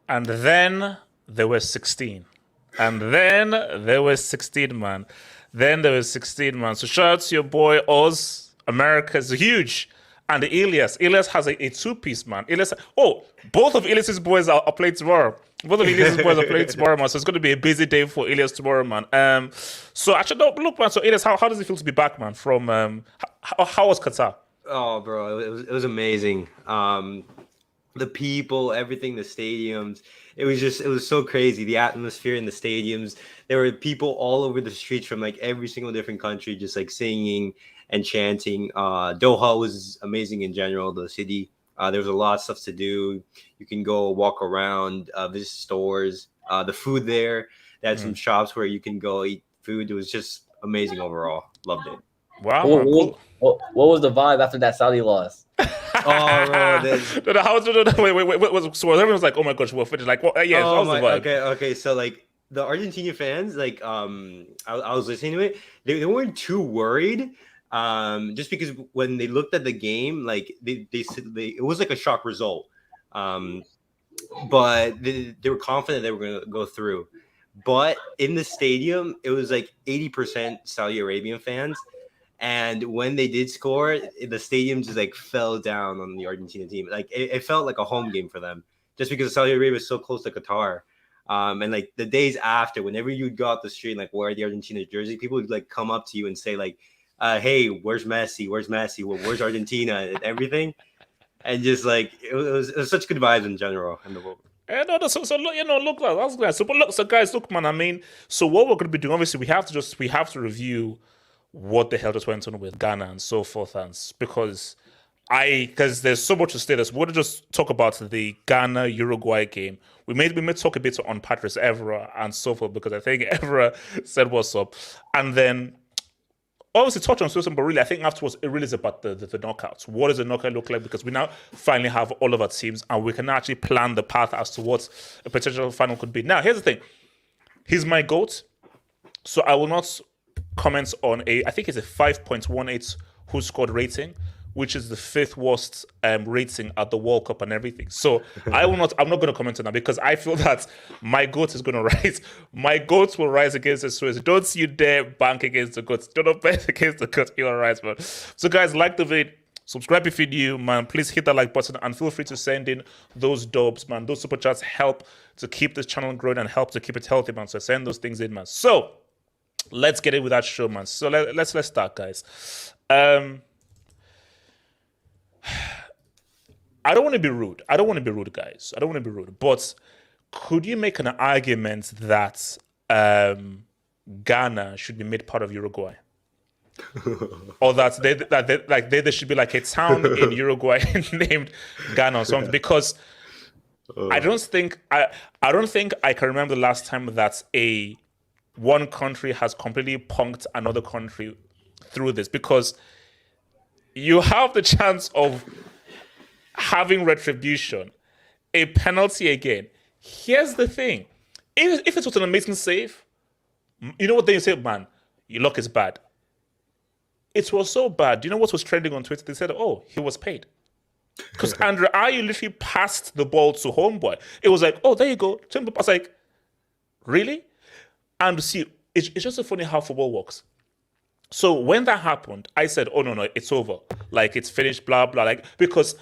And then there were 16. And then there were 16, man. Then there was 16, man. So shout out to your boy Oz. America's huge. And Elias. Elias has a two-piece, man. Elias, both of Elias's boys are playing tomorrow. Both of Elias's boys are playing tomorrow, man. So it's going to be a busy day for Elias tomorrow, man. So actually, no, look, man. So Elias, how does it feel to be back, man? From how was Qatar? Oh, bro, it was amazing. The people, everything, the stadiums. It was so crazy. The atmosphere in the stadiums. There were people all over the streets from like every single different country, just like singing and chanting. Doha was amazing in general. The city. There was a lot of stuff to do. You can go walk around, visit stores. The food there. They had some shops where you can go eat food. It was just amazing overall. Loved it. Wow. What was the vibe after that Saudi loss? Oh, bro. Wait. So everyone was like, "Oh my gosh, we're finished." Like, yeah, oh my, okay. So like the Argentina fans, like, I was listening to it. They weren't too worried, just because when they looked at the game, like they it was like a shock result, but they were confident they were going to go through. But in the stadium, it was like 80% Saudi Arabian fans. And when they did score, the stadium just like fell down on the Argentina team. Like it felt like a home game for them, just because Saudi Arabia is so close to Qatar. And like the days after, whenever you'd go out the street and like wear the Argentina jersey, people would like come up to you and say like, "Hey, where's Messi? Where's Messi? Well, where's Argentina?" and everything. And just like it was such good vibes in general in the world. Yeah, no, so look, that's good. So guys, look, man. I mean, so what we're going to be doing, obviously, we have to review what the hell just went on with Ghana and so forth, and because there's so much to say. We're going to just talk about the Ghana Uruguay game. We may talk a bit on Patrice Evra and so forth, because I think Evra said what's up, and then obviously touch on Susan, but really I think afterwards it really is about the knockouts. What does the knockout look like? Because we now finally have all of our teams and we can actually plan the path as to what a potential final could be. Now, here's the thing. He's my GOAT, so I will not comment on I think it's a 5.18 who scored rating, which is the 5th worst rating at the World Cup and everything. So I'm not going to comment on that because I feel that my GOAT is going to rise. My GOAT will rise against the Suarez. Don't you dare bank against the GOAT. Don't bet against the GOAT. He'll rise, man. So guys, like the video. Subscribe if you're new, man. Please hit that like button and feel free to send in those dubs, man. Those super chats help to keep this channel growing and help to keep it healthy, man. So send those things in, man. So let's get in with that show, man. So let's start, guys. I don't want to be rude. Guys. I don't want to be rude. But could you make an argument that Ghana should be made part of Uruguay? Or that there should be like a town in Uruguay named Ghana or something? Because I don't think I can remember the last time that one country has completely punked another country through this, because you have the chance of having retribution, a penalty again. Here's the thing. If it was an amazing save, you know what they say, man, your luck is bad. It was so bad. Do you know what was trending on Twitter? They said, oh, he was paid. Because Andre Ayew literally passed the ball to homeboy. It was like, oh, there you go. I was like, really? And see, it's just so funny how football works. So when that happened, I said, oh, no, it's over. Like, it's finished, blah, blah. Like, because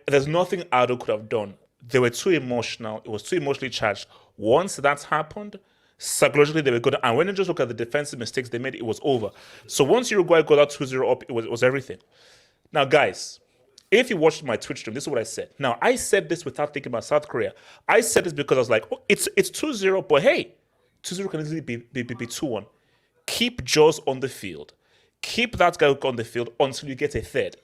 there's nothing Ado could have done. They were too emotional. It was too emotionally charged. Once that happened, psychologically they were good. And when you just look at the defensive mistakes they made, it was over. So once Uruguay got that 2-0 up, it was everything. Now, guys, if you watched my Twitch stream, this is what I said. Now, I said this without thinking about South Korea. I said this because I was like, oh, it's 2-0, but hey, 2-0 can easily be 2-1. Keep Jaws on the field. Keep that guy on the field until you get a third.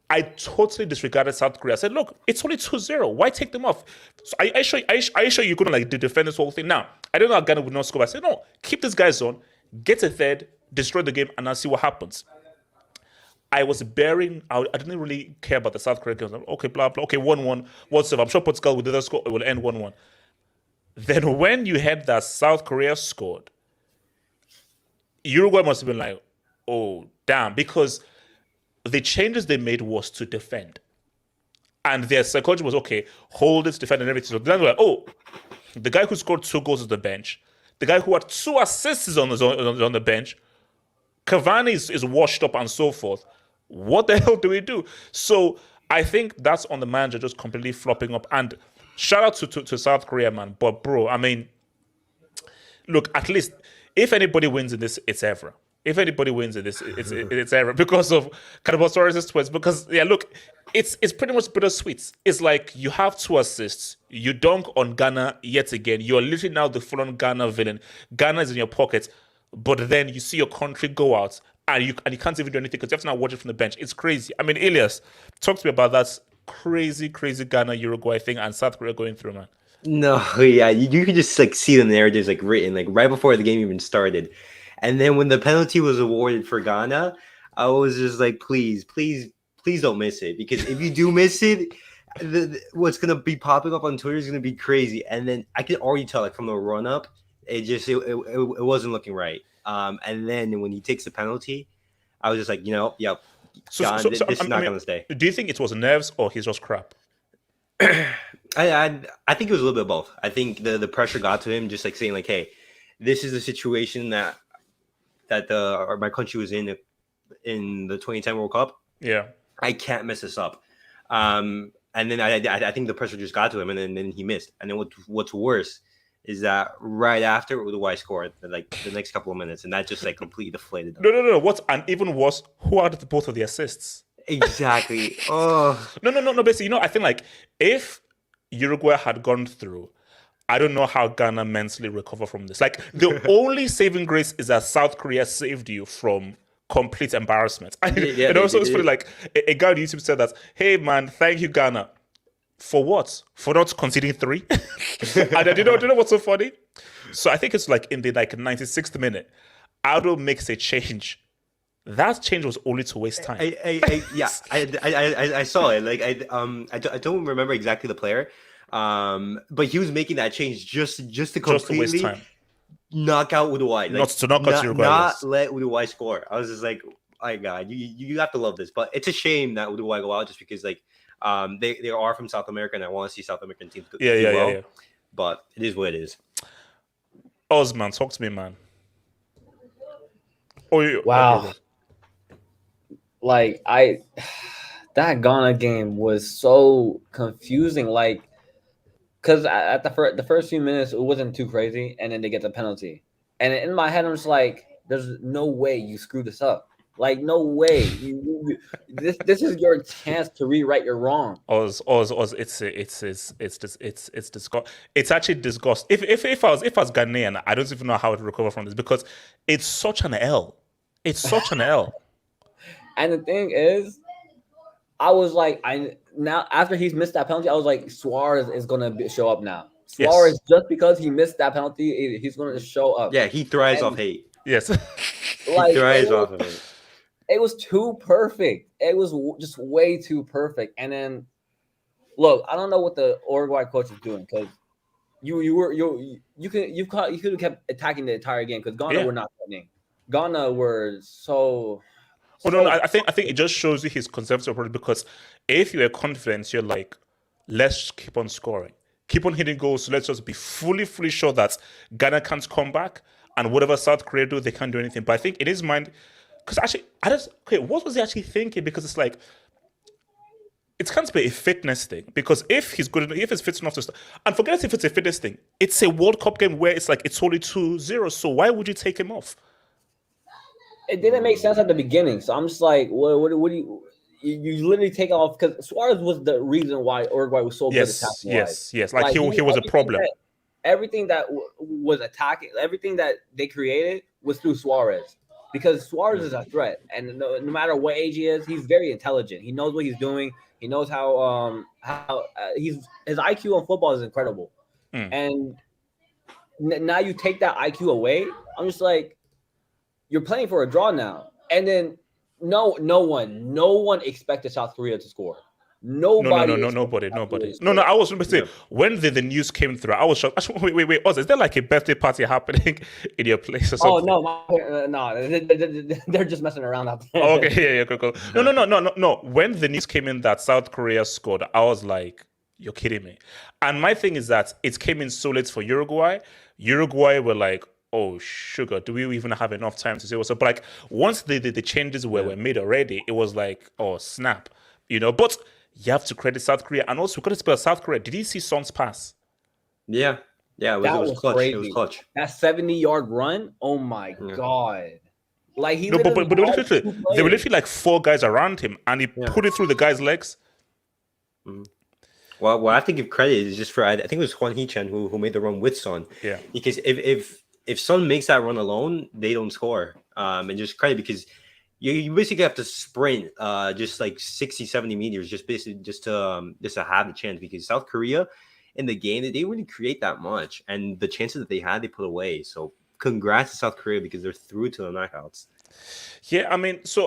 I totally disregarded South Korea. I said, look, it's only 2-0. Why take them off? So I sure you're going to defend this whole thing. Now, I don't know how Ghana would not score. I said, no, keep these guys on, get a third, destroy the game, and I'll see what happens. I was bearing out. I didn't really care about the South Korea game. Okay, blah, blah. Okay, 1-1. What's up? I'm sure Portugal with the score, it will end 1-1. Then when you had that South Korea scored, Uruguay must have been like, oh, damn, because the changes they made was to defend. And their psychology was, okay, hold it, defend, and everything. So then they're like, oh, the guy who scored 2 goals on the bench, the guy who had 2 assists is on the bench, Cavani is washed up and so forth. What the hell do we do? So I think that's on the manager just completely flopping up. And shout out to South Korea, man. But, bro, I mean, look, at least if anybody wins in this, it's Evra. If anybody wins in this, it's Evra because of Suarez's twist. Because, yeah, look, it's pretty much bittersweet. It's like you have 2 assists. You dunk on Ghana yet again. You're literally now the full-on Ghana villain. Ghana is in your pocket. But then you see your country go out and you can't even do anything because you have to now watch it from the bench. It's crazy. I mean, Elias, talk to me about that crazy Ghana Uruguay thing and South Korea going through, man. No, yeah, you could just like see the narratives like written like right before the game even started. And then when the penalty was awarded for Ghana, I was just like, please don't miss it. Because if you do miss it, what's going to be popping up on Twitter is going to be crazy. And then I can already tell, like, from the run-up, it wasn't looking right. And then when he takes the penalty, I was just like, yeah, this is not going to stay. Do you think it was nerves or he's just crap? I think it was a little bit of both. I think the pressure got to him, just like saying, like, hey, this is the situation that my country was in the 2010 World Cup. Yeah, I can't mess this up. And then I think the pressure just got to him, and then he missed. And then what's worse is that right after Uruguay scored, like the next couple of minutes, and that just like completely deflated them. No. What's and even worse, who had both of the assists? Exactly. Oh no. Basically, I think like if Uruguay had gone through, I don't know how Ghana mentally recover from this. Like, the only saving grace is that South Korea saved you from complete embarrassment. And also, it's funny, like, a guy on YouTube said that, hey, man, thank you, Ghana. For what? For not conceding 3? And do you know what's so funny? So I think it's like in the 96th minute, Aldo makes a change. That change was only to waste time. I saw it. Like, I don't remember exactly the player. But he was making that change just to completely knock out Uruguay. Like, not to knock out Uruguay. Not let Uruguay score. I was just like, my God, you have to love this. But it's a shame that Uruguay go out just because like they are from South America and I want to see South American teams do well. Yeah. But it is what it is. Osman, talk to me, man. Wow. Like that Ghana game was so confusing. Like, because at the first few minutes it wasn't too crazy, and then they get the penalty, and in my head I'm just like, "There's no way you screw this up. Like, no way. This is your chance to rewrite your wrong." It's actually disgust. If I was Ghanaian, I don't even know how to recover from this because it's such an L. It's such an L. And the thing is, I was like, now after he's missed that penalty, I was like, Suarez is gonna show up now. Suarez, just because he missed that penalty, he's gonna show up. Yeah, he thrives off hate. Yes, like, he thrives off of it. It was too perfect. It was just way too perfect. And then, look, I don't know what the Uruguay coach was doing because you could have kept attacking the entire game because Ghana were not winning. Ghana were so. No, I think it just shows you his conservative approach because if you are confident, you're like, let's keep on scoring, keep on hitting goals. So let's just be fully sure that Ghana can't come back, and whatever South Korea do, they can't do anything. But I think in his mind, because actually, what was he actually thinking? Because it's like, it can't be a fitness thing. Because if he's good enough, if he's fit enough to start, and forget if it's a fitness thing, it's a World Cup game where it's like it's only 2-0. So why would you take him off? It didn't make sense at the beginning, so I'm just like, what do you literally take off because Suarez was the reason why Uruguay was so good attacking. Yes. Like he was a problem. Everything that was attacking, everything that they created was through Suarez because Suarez is a threat, and no matter what age he is, he's very intelligent. He knows what he's doing. He knows how his IQ on football is incredible, and now you take that IQ away. I'm just like, you're playing for a draw now, and then no one expected South Korea to score. Nobody. Nobody. No, I was going to say when the news came through, I was shocked. Actually, wait, Oz, is there like a birthday party happening in your place or something? Oh no, they're just messing around out there. Oh, okay, yeah, cool. No. When the news came in that South Korea scored, I was like, you're kidding me. And my thing is that it came in so late for Uruguay. Uruguay were like, oh, sugar, do we even have enough time to say what's up? But like, once the changes were made already, it was like, oh, snap. But you have to credit South Korea. And also, we've got to spell South Korea. Did you see Son's pass? Yeah, it was clutch. Crazy. It was clutch. That 70-yard run, oh my God. Like, he but they were literally like 4 guys around him, and he put it through the guy's legs. Mm-hmm. Well, what I have to give credit is just for, I think it was Juan Hee-chan who made the run with Son. Yeah. Because if Son makes that run alone, they don't score. And just credit because you basically have to sprint just like 60, 70 meters just to have the chance because South Korea in the game, they didn't really create that much. And the chances that they had, they put away. So congrats to South Korea because they're through to the knockouts. Yeah, it's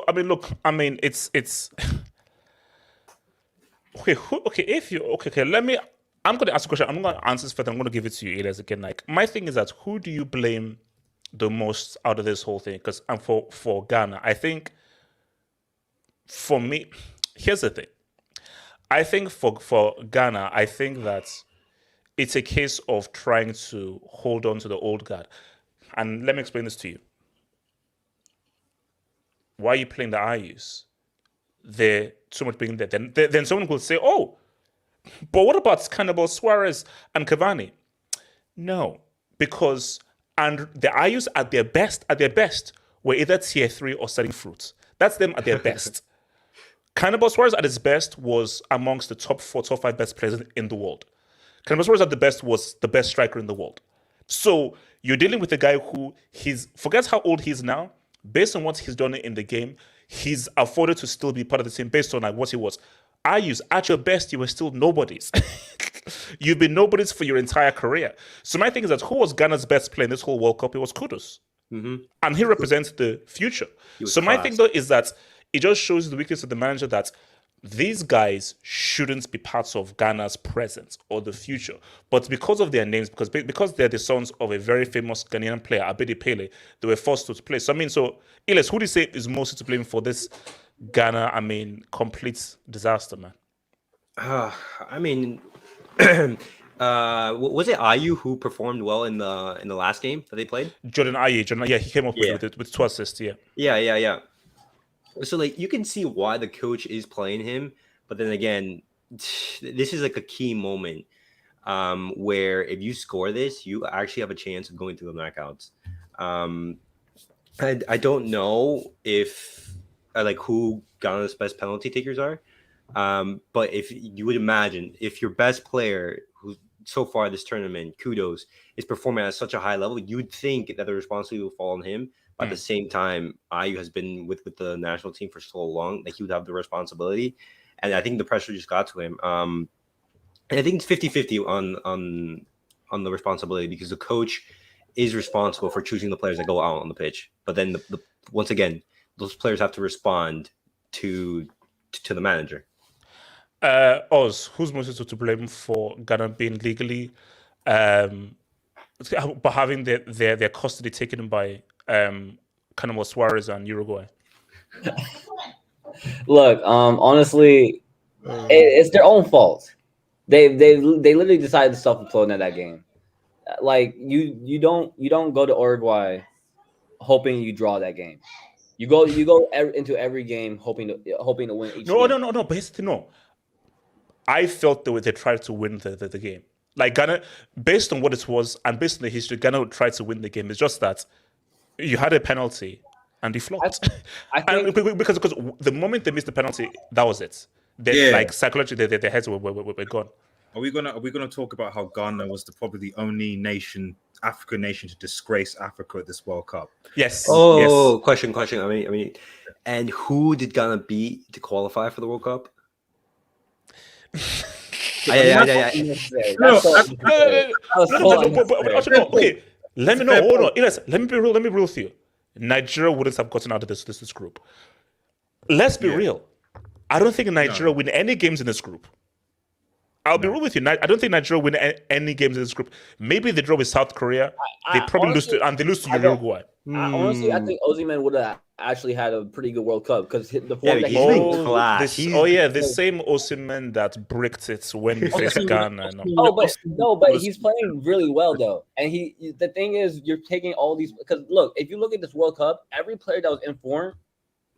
I'm going to ask a question. I'm going to answer this first. I'm going to give it to you, Elias, again. Like, my thing is that who do you blame the most out of this whole thing? Because for Ghana, I think, for me, here's the thing. I think for Ghana, I think that it's a case of trying to hold on to the old guard. And let me explain this to you. Why are you playing the Ayews? They're too much being there. Then someone will say, oh, but what about Cannibal Suarez and Cavani? No, because the Ayews at their best were either tier 3 or selling fruits. That's them at their best. Cannibal Suarez at his best was amongst the top 4, top 5 best players in the world. Cannibal Suarez at the best was the best striker in the world. So you're dealing with a guy who forget how old he is now. Based on what he's done in the game, he's afforded to still be part of the team based on like what he was. Ayew, at your best, you were still nobodies. You've been nobodies for your entire career. So my thing is that who was Ghana's best player in this whole World Cup? It was Kudus. Mm-hmm. And he represents the future. So my thing though is that it just shows the weakness of the manager that these guys shouldn't be parts of Ghana's present or the future. But because of their names, because they're the sons of a very famous Ghanaian player, Abedi Pele, they were forced to play. So, Iles, who do you say is most to blame for this Ghana, complete disaster, man? Was it Ayew who performed well in the last game that they played? Jordan Ayew, he came up with 2 assists, Yeah. So you can see why the coach is playing him, but then again, this is like a key moment where if you score this, you actually have a chance of going through the knockouts. I don't know if who Ghana's best penalty takers are, but if you would imagine if your best player who so far this tournament, kudos, is performing at such a high level, you'd think that the responsibility will fall on him. At the same time, Ayew has been with the national team for so long that he would have the responsibility. And I think the pressure just got to him. And I think it's 50-50 on the responsibility because the coach is responsible for choosing the players that go out on the pitch. But then, once again, those players have to respond to the manager. Oz, who's most to blame for Ghana being legally but having their custody taken by Suarez and Uruguay? Look, honestly, it's their own fault. They literally decided to self-implode in that game. Like you don't go to Uruguay hoping you draw that game. You go into every game hoping to win each. No. game. But no, I felt they tried to win the game. Like Ghana, based on what it was and based on the history, Ghana would try to win the game. It's just that you had a penalty and they flopped. I think because the moment they missed the penalty, that was it. Psychologically, their heads were gone. Are we gonna talk about how Ghana was probably the only African nation to disgrace Africa at this World Cup? Yes. Oh, yes. Question. I mean, and who did Ghana beat to qualify for the World Cup? No. Okay. Let me know. Hold on. Let me be real with you. Nigeria wouldn't have gotten out of this group. Let's be real. I don't think Nigeria win any games in this group. I'll be real with you. I don't think Nigeria win any games in this group. Maybe they draw with South Korea. They probably lose to Uruguay. Honestly, I think Osimhen would have actually had a pretty good World Cup because the form that the same Osimhen that bricked it when he faced Ghana. But he's playing really well though. And the thing is, you're taking all these because look, if you look at this World Cup, every player that was in form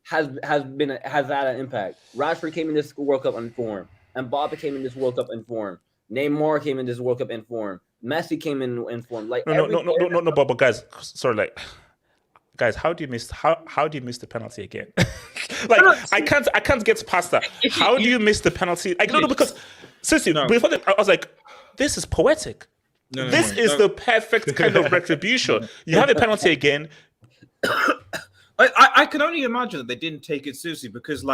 has had an impact. Rashford came in this World Cup in form. And Mbappe came in this World Cup in form. Neymar came in this World Cup in form. Messi came in form. Like no. But guys, sorry, guys, how do you miss the penalty again? I can't get past that. How do you miss the penalty? Because seriously, before I was like, this is poetic. This is the perfect kind of retribution. You have a penalty again. I can only imagine that they didn't take it seriously because,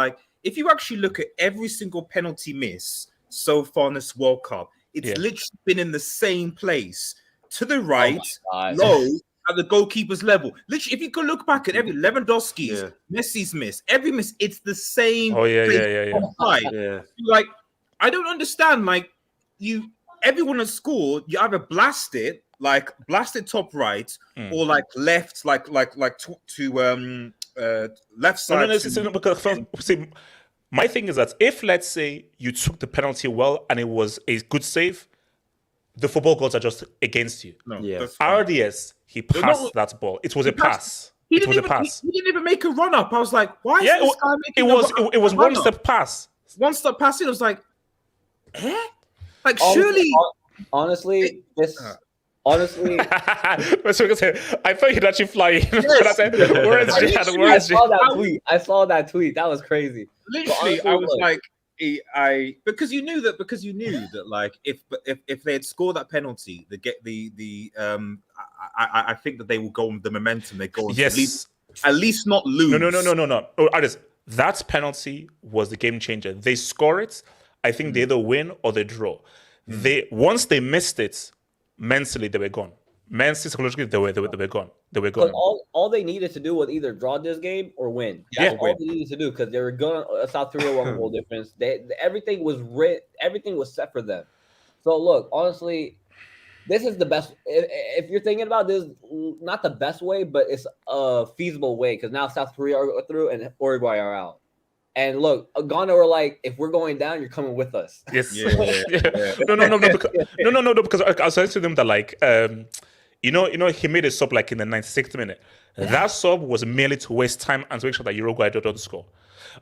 if you actually look at every single penalty miss so far in this World Cup, it's literally been in the same place, to the right, low, at the goalkeeper's level. Literally, if you could look back at every Lewandowski's, Messi's miss, every miss, it's the same. I don't understand. Everyone has scored. You either blast it top right, or left, to left side. My thing is that if, let's say, you took the penalty well and it was a good save, the football gods are just against you. RDS, he passed that ball. It was a pass. He didn't even make a run up. I was like, why is this guy making it was one step pass. One step pass. It was like, surely. Honestly, Honestly, I thought you'd actually fly in. I said, I saw that tweet. That was crazy. Literally, I was like, because you knew that if they had scored that penalty, they get I think that they will go on the momentum. They go on at least not lose. No. That penalty was the game changer. They score it. I think they either win or they draw. Once they missed it, mentally they were gone. Man City psychologically they were gone. They were Because gone. all they needed to do was either draw this game or win. Yeah. That's all they needed to do because they were going South Korea 1 goal difference. Everything was set for them. So look, honestly, this is the best. If you're thinking about this, not the best way, but it's a feasible way because now South Korea are through and Uruguay are out. And look, Ghana were like, if we're going down, you're coming with us. Yes. Yeah. No, because I was saying to them that like you know, he made a sub like in the 96th minute. That sub was merely to waste time and to make sure that Uruguay don't score.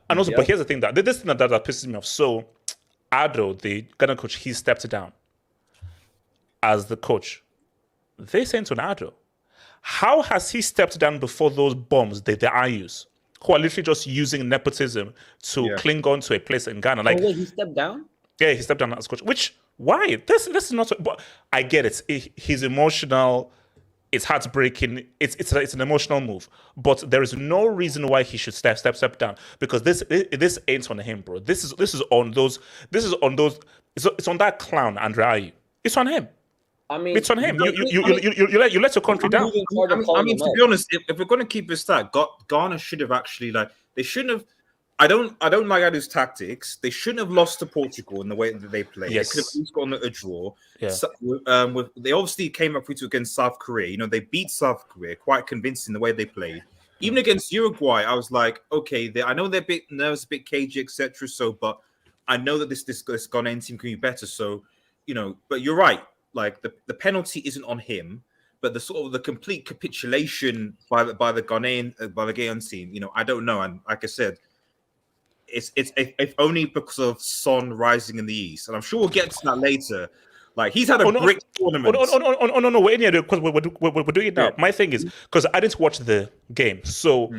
And also, but here's the thing that this thing that pisses me off. So Ado, the Ghana coach, he stepped down as the coach. They sent on Ado. How has he stepped down before those bombs, the Ayews, who are literally just using nepotism to cling on to a place in Ghana? Like, wait, he stepped down? Yeah, he stepped down as coach. Which, why? This is not. But I get it. He's emotional. It's heartbreaking. It's an emotional move. But there is no reason why he should step down because this ain't on him, bro. This is on those. It's on that clown Andre Ayew. It's on him. I mean, it's on him. You let your country down. I mean, to be honest, if we're going to keep this that, Ghana should have actually they shouldn't have. I don't like Adou's tactics. They shouldn't have lost to Portugal in the way that they played. Yes. They could have at least gotten a draw. Yeah. So, they obviously came up against South Korea. You know, they beat South Korea quite convincing the way they played. Even against Uruguay, I was like, okay, I know they're a bit nervous, a bit cagey, etc. So, but I know that this Ghanaian team can be better. So, you know, but you're right. Like the penalty isn't on him, but the sort of the complete capitulation by the Ghanaian team. You know, I don't know. And like I said, it's if only because of Son rising in the East, and I'm sure we'll get to that later. Like he's had a great tournament. No, we're in here because we're doing it now. My thing is because I didn't watch the game, so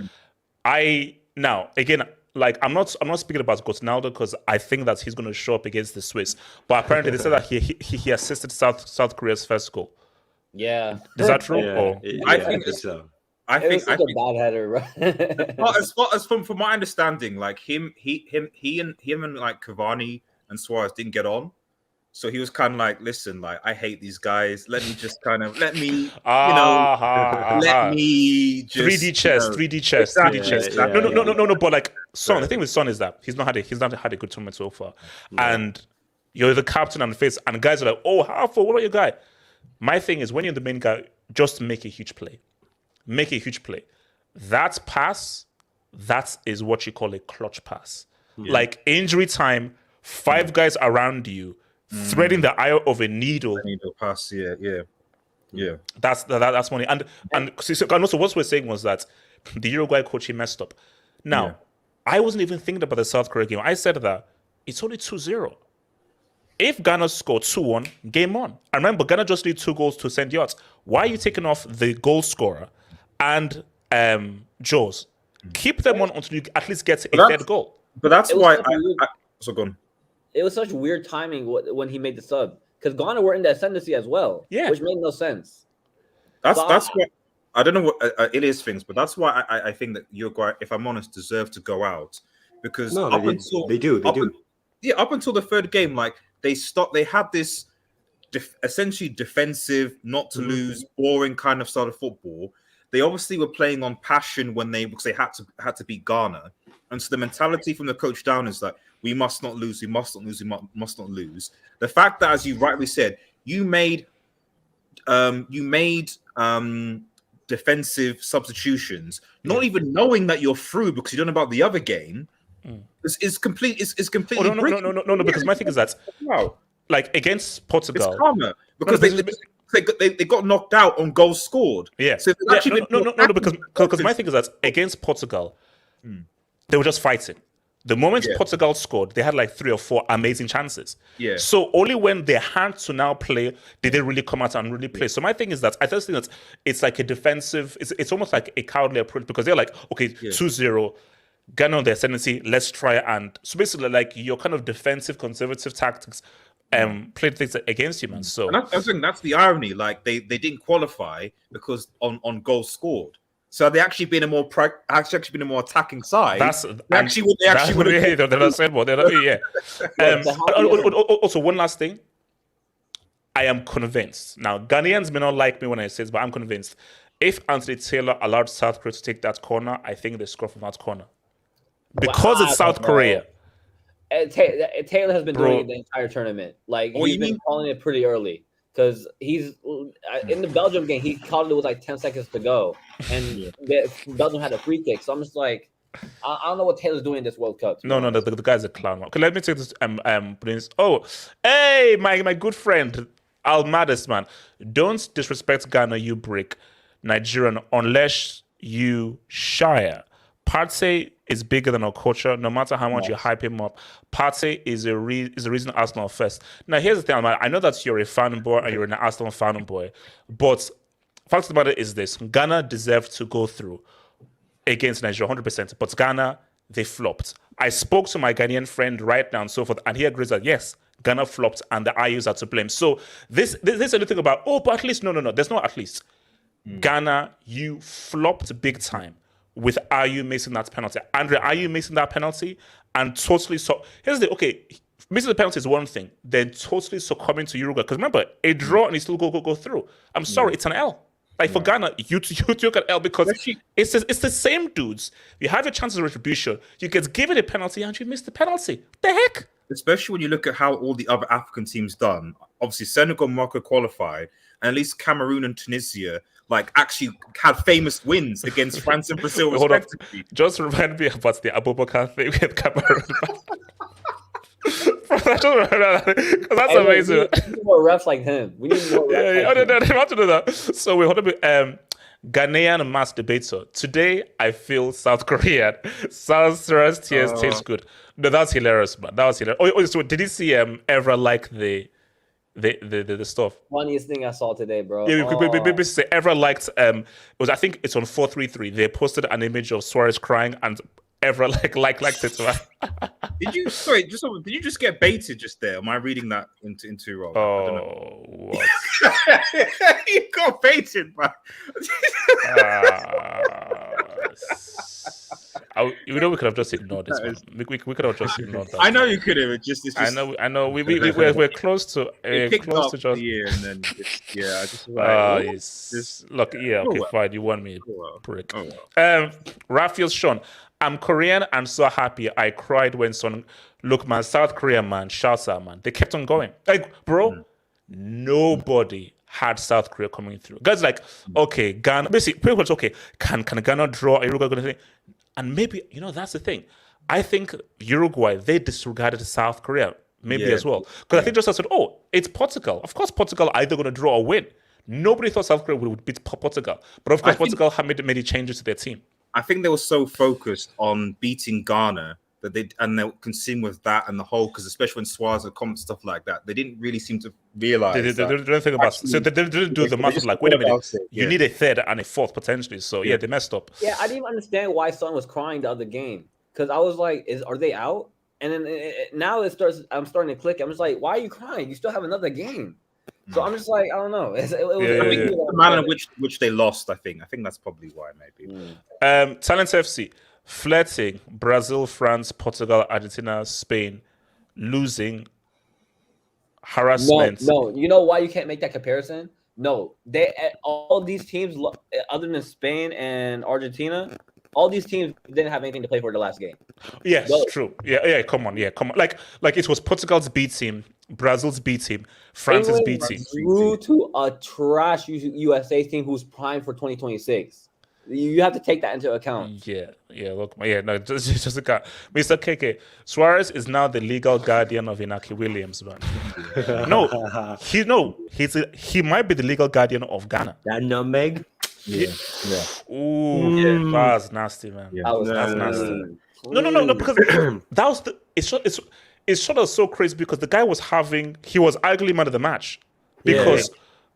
like I'm not speaking about Ronaldo because I think that he's going to show up against the Swiss. But apparently they said that he assisted South Korea's first goal. Yeah, is that true? Yeah, I think so. I think a bad header, right? as from my understanding, like him and like Cavani and Suarez didn't get on. So he was kind of like, listen, like I hate these guys. Let me just let me just 3D chess. Exactly. No. But like Son, the thing with Son is that he's not had a good tournament so far, and you're the captain and the face, and guys are like, oh, how for what about your guy? My thing is when you're the main guy, just make a huge play. Make a huge play. That pass, that is what you call a clutch pass. Like injury time, 5 guys around you. Threading the eye of a needle. Pass, yeah. That's money. And also what we're saying was that the Uruguay coach he messed up. Now, I wasn't even thinking about the South Korea game. I said that it's only 2-0. If Ghana scored 2-1, game on. I remember Ghana just need 2 goals to send yards. Why are you taking off the goal scorer and Jaws? Keep them on until you at least get a third goal. But that's why so go on. It was such weird timing when he made the sub because Ghana were in the ascendancy as well, which made no sense. That's why I don't know what it is things, but that's why I think that Uruguay, if I'm honest, deserve to go out because they do. Up until the third game, like they had this essentially defensive, not to lose, boring kind of style of football. They obviously were playing on passion because they had to beat Ghana, and so the mentality from the coach down is that we must not lose. We must not lose. We must not lose. The fact that, as you rightly said, you made defensive substitutions, not even knowing that you're through because you don't know about the other game, is complete. Is completely. No. Because my thing is that like against Portugal, it's karma because they got knocked out on goals scored. Yeah. So because my thing is that against Portugal, they were just fighting. The moment Portugal scored, they had like 3 or 4 amazing chances. Yeah. So only when they had to now play did they really come out and really play. So my thing is that I just think that it's like a defensive. It's almost like a cowardly approach because they're like, okay, 2-0, Ghana on the ascendancy. Let's try and so basically like your kind of defensive, conservative tactics. Played things against you, man. So and I think that's the irony. Like they didn't qualify because on goals scored. So they actually been a more attacking side. That's actually what they actually would have. They're not saying what they're not. Yeah. Also, one last thing. I am convinced. Now, Ghanaians may not like me when I say this, but I'm convinced. If Anthony Taylor allowed South Korea to take that corner, I think they score from that corner. Because it's South Korea. Taylor has been doing it the entire tournament. Like, he's been calling it pretty early. Because he's in the Belgium game, he called it with like 10 seconds to go. And Belgium had a free kick. So I'm just like, I don't know what Taylor's doing in this World Cup. No, the guy's a clown. Okay, let me take this. Prince. Oh, hey, my good friend, Almadas, man. Don't disrespect Ghana, you brick. Nigerian, unless you shire. Partey is bigger than Okocha. No matter how much you hype him up, Partey is the reason Arsenal first. Now, here's the thing, man. I know that you're a fanboy and you're an Arsenal fanboy, but fact of the matter is this: Ghana deserved to go through against Nigeria 100%, but Ghana, they flopped. I spoke to my Ghanaian friend right now and so forth, and he agrees that yes, Ghana flopped and the Ayews are to blame. So this is a thing about, but at least, no, there's no at least. Ghana, you flopped big time with Ayew missing that penalty. Andre Ayew missing that penalty and totally here's the missing the penalty is one thing, then totally succumbing to Uruguay. Because remember, a draw and you still go through. I'm sorry, it's an L. Like for Ghana, you took an L because it's the same dudes. You have your chances of retribution. You get given a penalty and you miss the penalty. What the heck? Especially when you look at how all the other African teams done. Obviously, Senegal, Morocco qualified, and at least Cameroon and Tunisia actually had famous wins against France and Brazil respectively. Just remind me about the Abubakar thing with Cameroon. Because that's amazing. We need more refs like him. We need more refs. I have to do that. So we hold up Ghanaian mass debater. Today, I feel South Korean. Suarez tears tastes good. No, that's hilarious, man. That was hilarious. Oh, so did you see Evra like the stuff? Funniest thing I saw today, bro. Yeah, Evra liked I think it's on 433. They posted an image of Suarez crying and Evra liked it. Did you just get baited just there? Am I reading that into wrong? Oh, what? You got baited, man. We could have just ignored this one. We could have just ignored that. I know you could have. It's just I know. We're close to. Close to just. Yeah, and then look. Yeah. Okay. Fine. You want me, prick. Raphael Sean. I'm Korean and so happy. I cried when look, man, South Korea, man, shouts out, man. They kept on going. Like, bro, nobody had South Korea coming through. Guys, like, okay, Ghana, basically, pretty much, okay, can Ghana draw Uruguay? And maybe, that's the thing. I think Uruguay, they disregarded South Korea, maybe as well. Because I think just said, it's Portugal. Of course, Portugal are either going to draw or win. Nobody thought South Korea would beat Portugal. But of course, Portugal had made changes to their team. I think they were so focused on beating Ghana that they consumed with that and the whole, because especially when Suarez had come stuff like that, they didn't really seem to realize. They didn't think about it. So they didn't do the math like, wait a minute, you need a third and a fourth potentially. So they messed up. Yeah, I didn't even understand why Son was crying the other game, because I was like, are they out? And then now I'm starting to click. I'm just like, why are you crying? You still have another game. So I'm just like, I don't know. The manner in which they lost, I think that's probably why, maybe. Talent FC, flirting, Brazil, France, Portugal, Argentina, Spain, losing, harassment. No, you know why you can't make that comparison? No, all these teams, other than Spain and Argentina, all these teams didn't have anything to play for the last game. Yes, true. Yeah, come on. Like it was Portugal's B team, Brazil's B team, France's B team. Drew to a trash USA team who's primed for 2026. You have to take that into account. Yeah. Look, no, just a guy. Mr. KK, Suarez is now the legal guardian of Inaki Williams, man. He might be the legal guardian of Ghana. That nutmeg. Yeah. Ooh, that's nasty, man. Yeah. That's nasty. No, because that was it's sort of so crazy because the guy was arguably man of the match because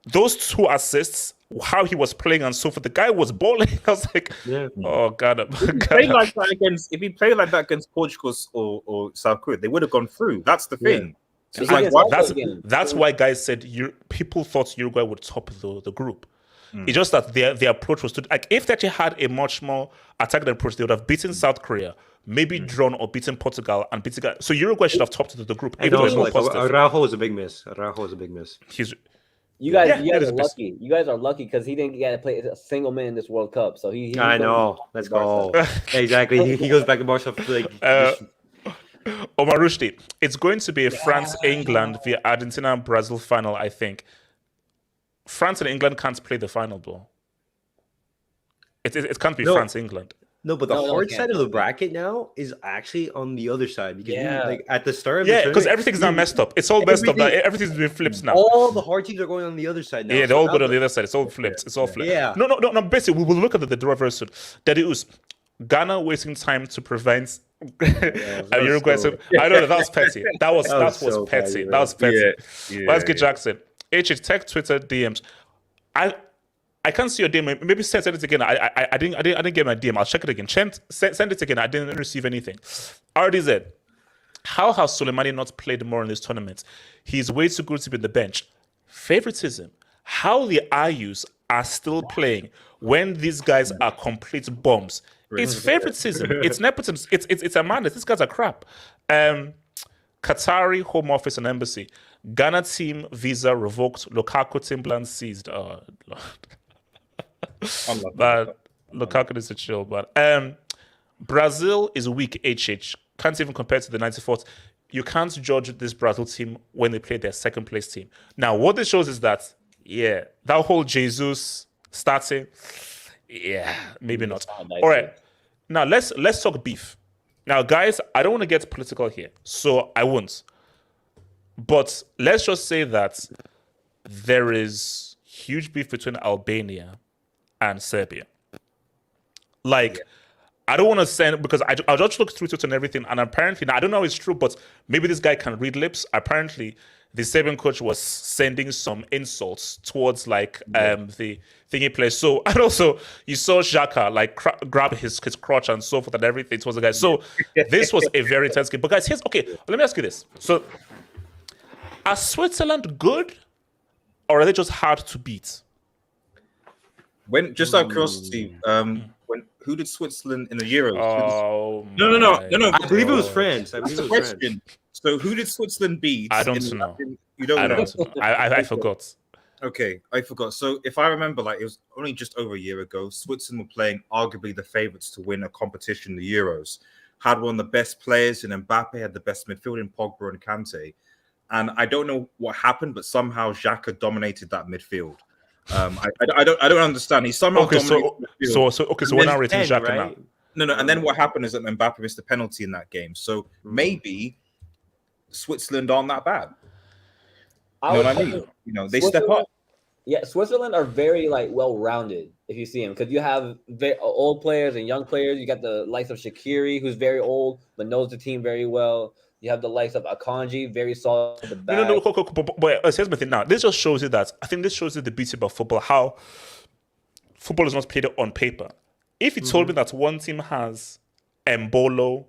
those two assists, how he was playing and so forth, the guy was balling. I was like, oh God. If he played like that against Portugal or South Korea, they would have gone through. That's the thing. So that's why guys said people thought Uruguay would top the group. It's just that their approach was if they actually had a much more attacking approach, they would have beaten South Korea, maybe drawn or beaten Portugal and beaten. So Uruguay should have topped the group. I Even know, though it's like, more positive. Araujo is a big miss. Araujo is a big miss. You guys Yeah, are lucky. You guys are lucky because he didn't get to play a single minute in this World Cup. So he I know. Let's go. Exactly. He goes back to Barca for like. Omar Rushdie, it's going to be a France-England via Argentina and Brazil final, I think. France and England can't play the final, though. It can't be France-England. No, but the hard side of the bracket now is actually on the other side because like at the start of the tournament, because everything's now messed up. It's all messed up now. Everything's been flipped now. All the hard teams are going on the other side now. Yeah, they're all good on the other side. It's all flipped. It's all flipped. Yeah. No. Basically, we will look at the reverse soon. That it was Ghana wasting time to prevent Uruguay. I know that was petty. That was petty. That was petty. Let's get Jackson. Tech Twitter DMs. I can't see your DM. Maybe send it again. I didn't get my DM. I'll check it again. Send it again. I didn't receive anything. RDZ. How has Soleimani not played more in this tournament? He's way too good to be on the bench. Favoritism. How the Ayews are still playing when these guys are complete bombs. It's favoritism. It's nepotism. It's a madness. These guys are crap. Qatari Home Office and Embassy. Ghana team visa revoked. Lukaku team plan seized. Oh, Lord. But Lukaku is a chill. But Brazil is weak. Can't even compare to the 94th. You can't judge this Brazil team when they play their second place team. Now, what this shows is that that whole Jesus starting, maybe not. All right, now let's talk beef. Now, guys, I don't want to get political here, so I won't. But let's just say that there is huge beef between Albania and Serbia. I don't want to send, because I just looked through Twitter and everything, and apparently, now I don't know if it's true, but maybe this guy can read lips. Apparently, the Serbian coach was sending some insults towards the thingy place. So, and also you saw Xhaka grab his crotch and so forth and everything towards the guy. So this was a very tense game. But guys, let me ask you this. So are Switzerland good, or are they just hard to beat? Just out of curiosity, who did Switzerland in the Euros? No. I believe it was France. So who did Switzerland beat? I don't know. You don't know? I forgot. Okay, I forgot. So if I remember, it was only just over a year ago, Switzerland were playing arguably the favourites to win a competition, the Euros. Had one of the best players in Mbappe, had the best midfield in Pogba and Kante. And I don't know what happened, but somehow Xhaka dominated that midfield. I don't understand. He somehow dominated the midfield. So we're now rating Xhaka right? now. No. And then what happened is that Mbappe missed a penalty in that game. So maybe Switzerland aren't that bad. You know what I mean? They step up. Yeah, Switzerland are very well-rounded if you see them, because you have old players and young players. You got the likes of Shaqiri, who's very old but knows the team very well. You have the likes of Akanji, very solid at the back. No. But here's my thing now. This just shows you that, I think this shows you the beauty about football, how football is not played on paper. If you told me that one team has Embolo,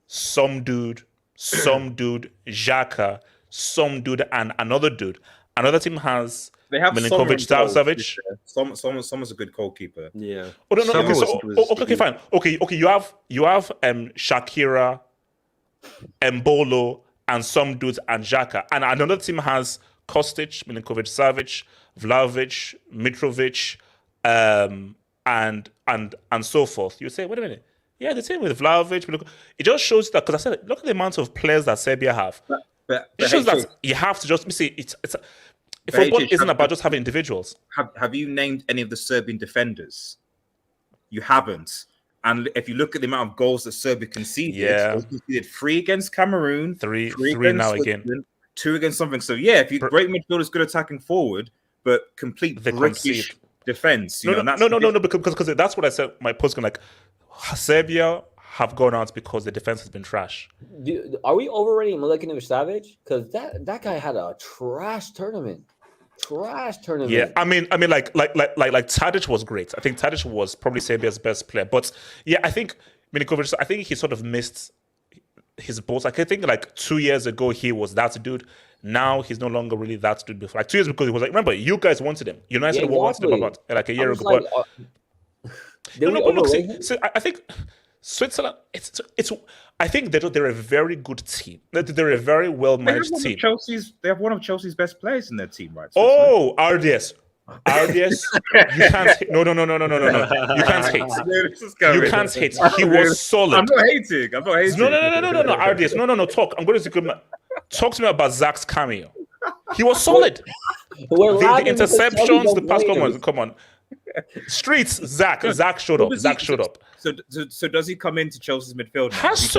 some dude, Xhaka, some dude, and another dude. Another team has Milinkovic, Savic. Someone's a good goalkeeper. Yeah. Oh no. Okay, fine. Okay. You have Shakira, Embolo, and some dudes, and Xhaka. And another team has Kostic, Milinkovic, Savic, Vlahovic, Mitrovic, and so forth. You say, wait a minute. Yeah, the team with Vlahovic. It just shows that, because I said, look at the amount of players that Serbia have. It shows that you have to just see. Football isn't about just having individuals. Have you named any of the Serbian defenders? You haven't. And if you look at the amount of goals that Serbia conceded, they conceded 3 against Cameroon, three now again, 2 against something. So if you great midfielders, good attacking forward, but complete British defense. No, because that's what I said. My post Serbia have gone out because the defense has been trash. Are we overrating Milinkovic Savic? Because that guy had a trash tournament. Yeah, I mean, like Tadic was great. I think Tadic was probably Serbia's best player. But I think Milinkovic, I think he sort of missed his boat. I think 2 years ago he was that dude. Now he's no longer really that dude. Before 2 years ago he was remember, you guys wanted him. United wanted him about a year ago. I think Switzerland, it's. I think they're a very good team. They're a very well managed team. They have one of Chelsea's best players in their team, right? Oh, RDS. RDS, you can't hate. No. You can't hate. You can't hate. He was solid. I'm not hating. No. RDS. No. Talk. I'm going to talk to me about Zach's cameo. He was solid. The interceptions, the pass. Come on. Streets. Zach showed up. So does he come into Chelsea's midfield?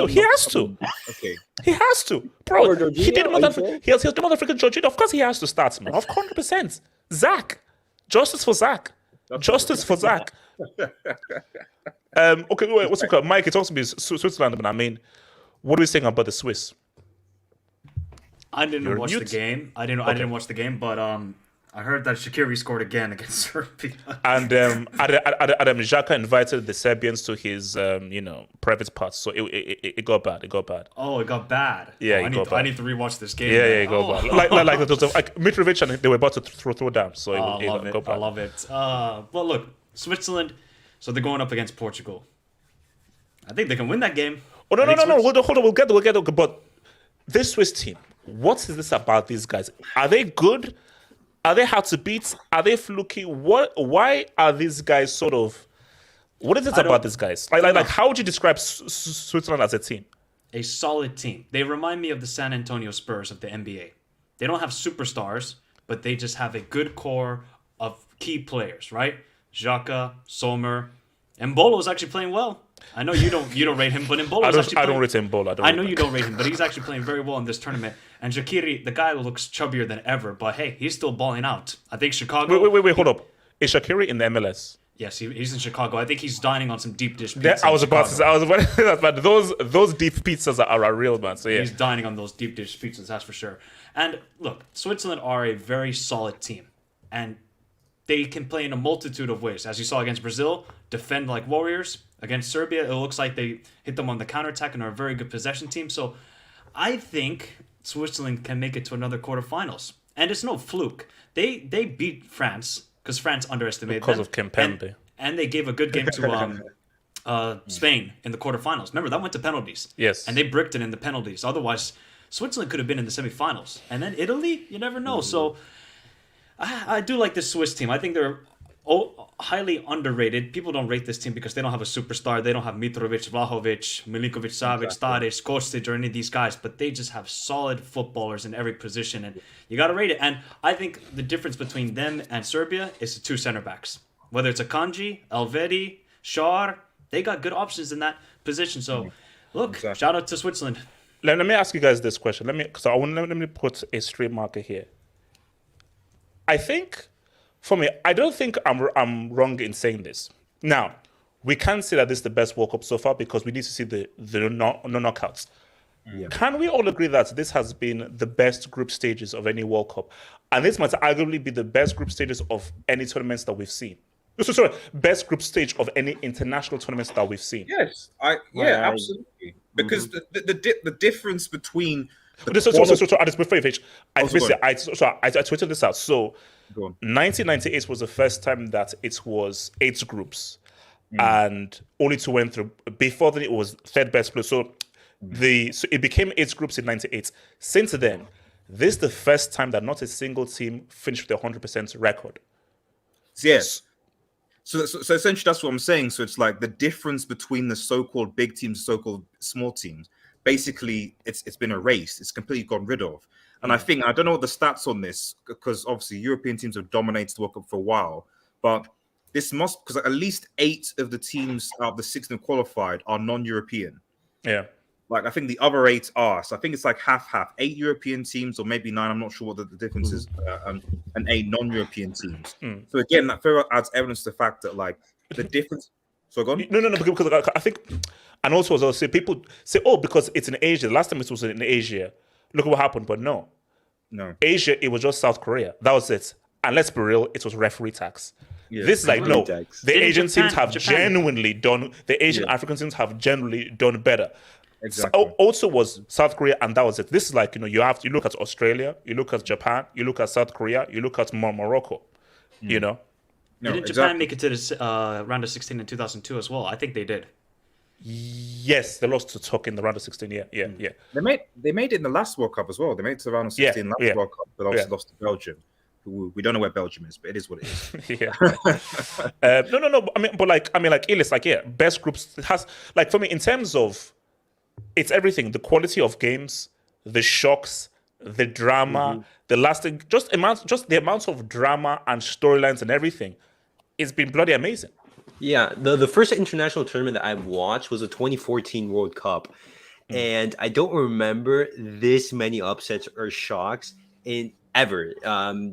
He has to. Okay. He has to, bro. He did more than he has done more than freaking Jorginho. Of course, he has to start, man. Of 100%. Zach. Justice for Zach. Okay, wait, what's it? Mike, it's also be Switzerland, but I mean, what are we saying about the Swiss? I didn't watch the game. I didn't watch the game, but I heard that Shaqiri scored again against Serbia. And Adam Xhaka invited the Serbians to his private parts, so it got bad. Oh, it got bad. Yeah, I need to rewatch this game. Yeah, it got bad. Like Mitrovic, and they were about to throw down. So I love it. But look, Switzerland. So they're going up against Portugal. I think they can win that game. Oh no! Hold on. We'll get there. But this Swiss team, what is this about these guys? Are they good? Are they hard to beat? Are they fluky? Why are these guys sort of? What is it about these guys? Like how would you describe Switzerland as a team? A solid team. They remind me of the San Antonio Spurs of the NBA. They don't have superstars, but they just have a good core of key players, right? Xhaka, Sommer, Mbolo is actually playing well. I know you don't rate him, but Mbolo is actually playing. I don't rate Mbolo. I know you don't rate him, but he's actually playing very well in this tournament. And Shaqiri, the guy looks chubbier than ever, but hey, he's still balling out. I think Chicago. Wait, hold up. Is Shaqiri in the MLS? Yes, he's in Chicago. I think he's dining on some deep dish pizza. I was about to say that, but those deep pizzas are real, man. So yeah, he's dining on those deep dish pizzas, that's for sure. And look, Switzerland are a very solid team, and they can play in a multitude of ways. As you saw against Brazil, defend like warriors. Against Serbia, it looks like they hit them on the counterattack and are a very good possession team. So I think Switzerland can make it to another quarterfinals. And it's no fluke. They beat France because France underestimated because them. Of Kempembe. And they gave a good game to Spain in the quarterfinals. Remember, that went to penalties. Yes. And they bricked it in the penalties. Otherwise, Switzerland could have been in the semifinals. And then Italy, you never know. So I do like this Swiss team. I think they're highly underrated. People don't rate this team because they don't have a superstar. They don't have Mitrovic, Vlahovic, Milinkovic, Savic, Tadic, Kostic, or any of these guys, but they just have solid footballers in every position, and you got to rate it. And I think the difference between them and Serbia is the two center backs. Whether it's Akanji, Elvedi, Schär, they got good options in that position. So, look, shout out to Switzerland. Let me ask you guys this question. Let me put a straight marker here. I think, for me, I don't think I'm wrong in saying this. Now, we can't say that this is the best World Cup so far because we need to see the knockouts. Yeah. Can we all agree that this has been the best group stages of any World Cup? And this might arguably be the best group stages of any tournaments that we've seen. Sorry, best group stage of any international tournaments that we've seen. Yes, absolutely. Because the difference between I tweeted this out. So 1998 was the first time that it was 8 groups, and only 2 went through. Before then, it was third best place. So it became 8 groups in 98. Since then, this is the first time that not a single team finished with a 100% record. Yes. So essentially, that's what I'm saying. So it's like the difference between the so-called big teams, so-called small teams. Basically, it's been erased. It's completely gone rid of. And I think, I don't know what the stats on this, because obviously European teams have dominated the World Cup for a while, but this must, because at least 8 of the teams out of the 6 that qualified are non-European. Yeah. Like, I think the other 8 are. So I think it's like half-half. 8 European teams, or maybe 9, I'm not sure what the difference is, and 8 non-European teams. So again, that further adds evidence to the fact that, like, the difference... So go on. No, because I think... And also, as I say, people say, oh, because it's in Asia. The last time it was in Asia. Look at what happened. But no. Asia, it was just South Korea. That was it. And let's be real, it was referee tax. Yeah, this is like, no. Tax. The Asian teams have genuinely done... The Asian African teams have generally done better. Exactly. So, also was South Korea, and that was it. This is like, you look at Australia, you look at Japan, you look at South Korea, you look at Morocco, you know? Didn't Japan make it to the round of 16 in 2002 as well? I think they did. Yes, they lost to Turkey in the round of 16. Yeah. They made it in the last World Cup as well. They made it to the round of 16 last World Cup, but obviously lost to Belgium. We don't know where Belgium is, but it is what it is. No. I mean, Elis, best groups has for me in terms of it's everything: the quality of games, the shocks, the drama, the lasting, just the amount of drama and storylines and everything. It's been bloody amazing. Yeah, the first international tournament that I watched was a 2014 World Cup, and I don't remember this many upsets or shocks in ever.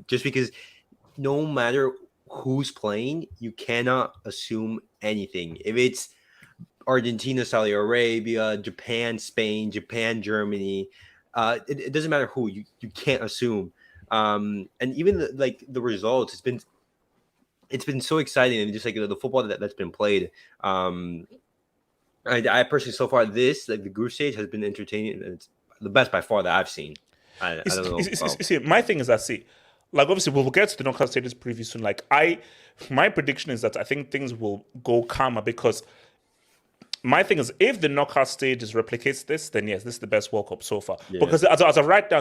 Just because no matter who's playing, you cannot assume anything. If it's Argentina, Saudi Arabia, Japan, Spain, Japan, Germany, it doesn't matter who. You can't assume. And even the results, it's been so exciting, and just the football that's been played. I personally, so far, the group stage has been entertaining, and it's the best by far that I've seen. I don't know. See, my thing is that obviously we'll get to the knockout stages preview soon. My prediction is that I think things will go calmer, because my thing is, if the knockout stages replicates this, then yes, this is the best World Cup so far. Yeah. Because as of right now,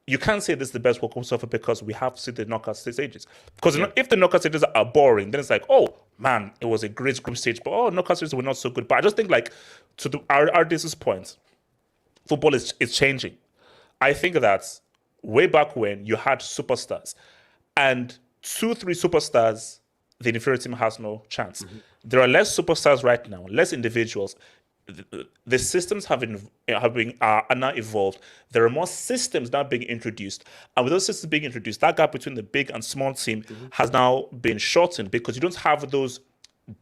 you can't say this is the best World Cup so far, because we have to see the knockout stages. Because if the knockout stages are boring, then it's oh man, it was a great group stage, but knockout stages were not so good. But I just think to our this point, football is changing. I think that way back when you had superstars, and 2-3 superstars, the inferior team has no chance. There are less superstars right now, less individuals. The systems are now evolved. There are more systems now being introduced, and with those systems being introduced, that gap between the big and small team has now been shortened, because you don't have those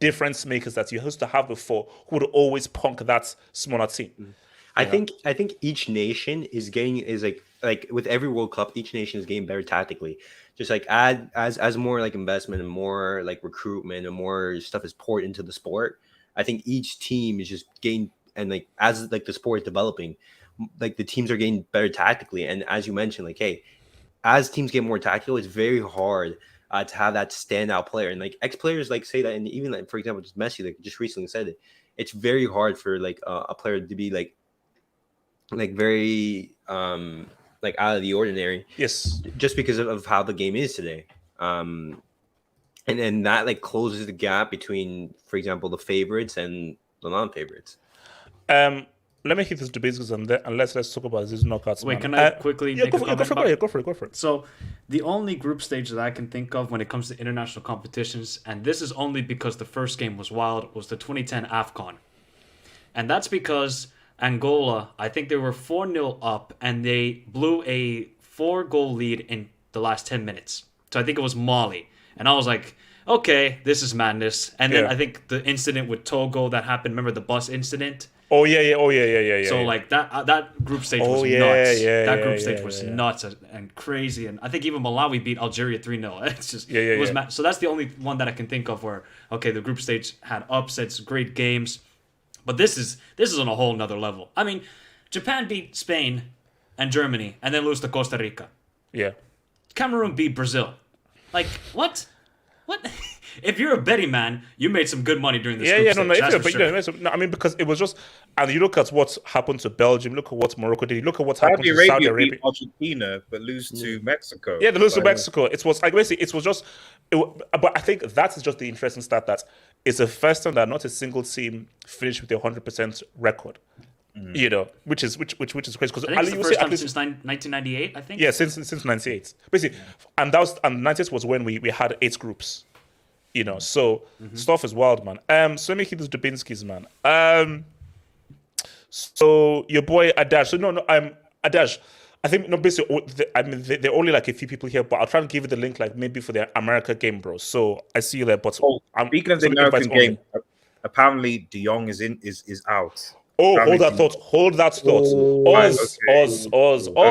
difference makers that you used to have before, who would always punk that smaller team. I think each nation is with every World Cup, each nation is getting better tactically. Just as more investment and more recruitment and more stuff is poured into the sport. I think each team is just getting, and as the sport is developing, the teams are getting better tactically. And as you mentioned, as teams get more tactical, it's very hard to have that standout player. And ex players say that, and even for example, just Messi just recently said it. It's very hard for a player to be very out of the ordinary. Yes, just because of how the game is today. And then that closes the gap between, for example, the favorites and the non-favorites. Let me hit this debate, and let's talk about this knockouts. Wait, can I quickly make a comment about it? Go for it. So the only group stage that I can think of when it comes to international competitions, and this is only because the first game was wild, was the 2010 AFCON. And that's because Angola, I think they were 4-0 up, and they blew a 4-goal lead in the last 10 minutes. So I think it was Mali. And I was like, okay, this is madness. And then I think the incident with Togo that happened, remember the bus incident? Oh, yeah. So that group stage was nuts. That group stage was nuts and crazy. And I think even Malawi beat Algeria 3-0. It's just, it was mad. So that's the only one that I can think of where, okay, the group stage had upsets, great games. But this is on a whole nother level. I mean, Japan beat Spain and Germany and then lose to Costa Rica. Yeah. Cameroon beat Brazil. What? What? If you're a betting man, you made some good money during this group stage. I mean, because it was just, and you look at what happened to Belgium, look at what Morocco did, look at what happened to Saudi Arabia. Beat Argentina, but lose to Mexico. Yeah, they lose to Mexico. It was basically, it was just, but I think that is just the interesting stat, that it's the first time that not a single team finished with a 100% record. Which is crazy, because it's the first time since 1998, I think. Yeah, since 98, basically, and 98 was when we had 8 groups. So stuff is wild, man. So let me hit these Dubinskis, man. So your boy Adash. So Adash. I think basically, there are only a few people here, but I'll try and give you the link, maybe for the America game, bro. So I see you there. But speaking of the American game, apparently De Jong is out. Oh, hold that thought. Oz,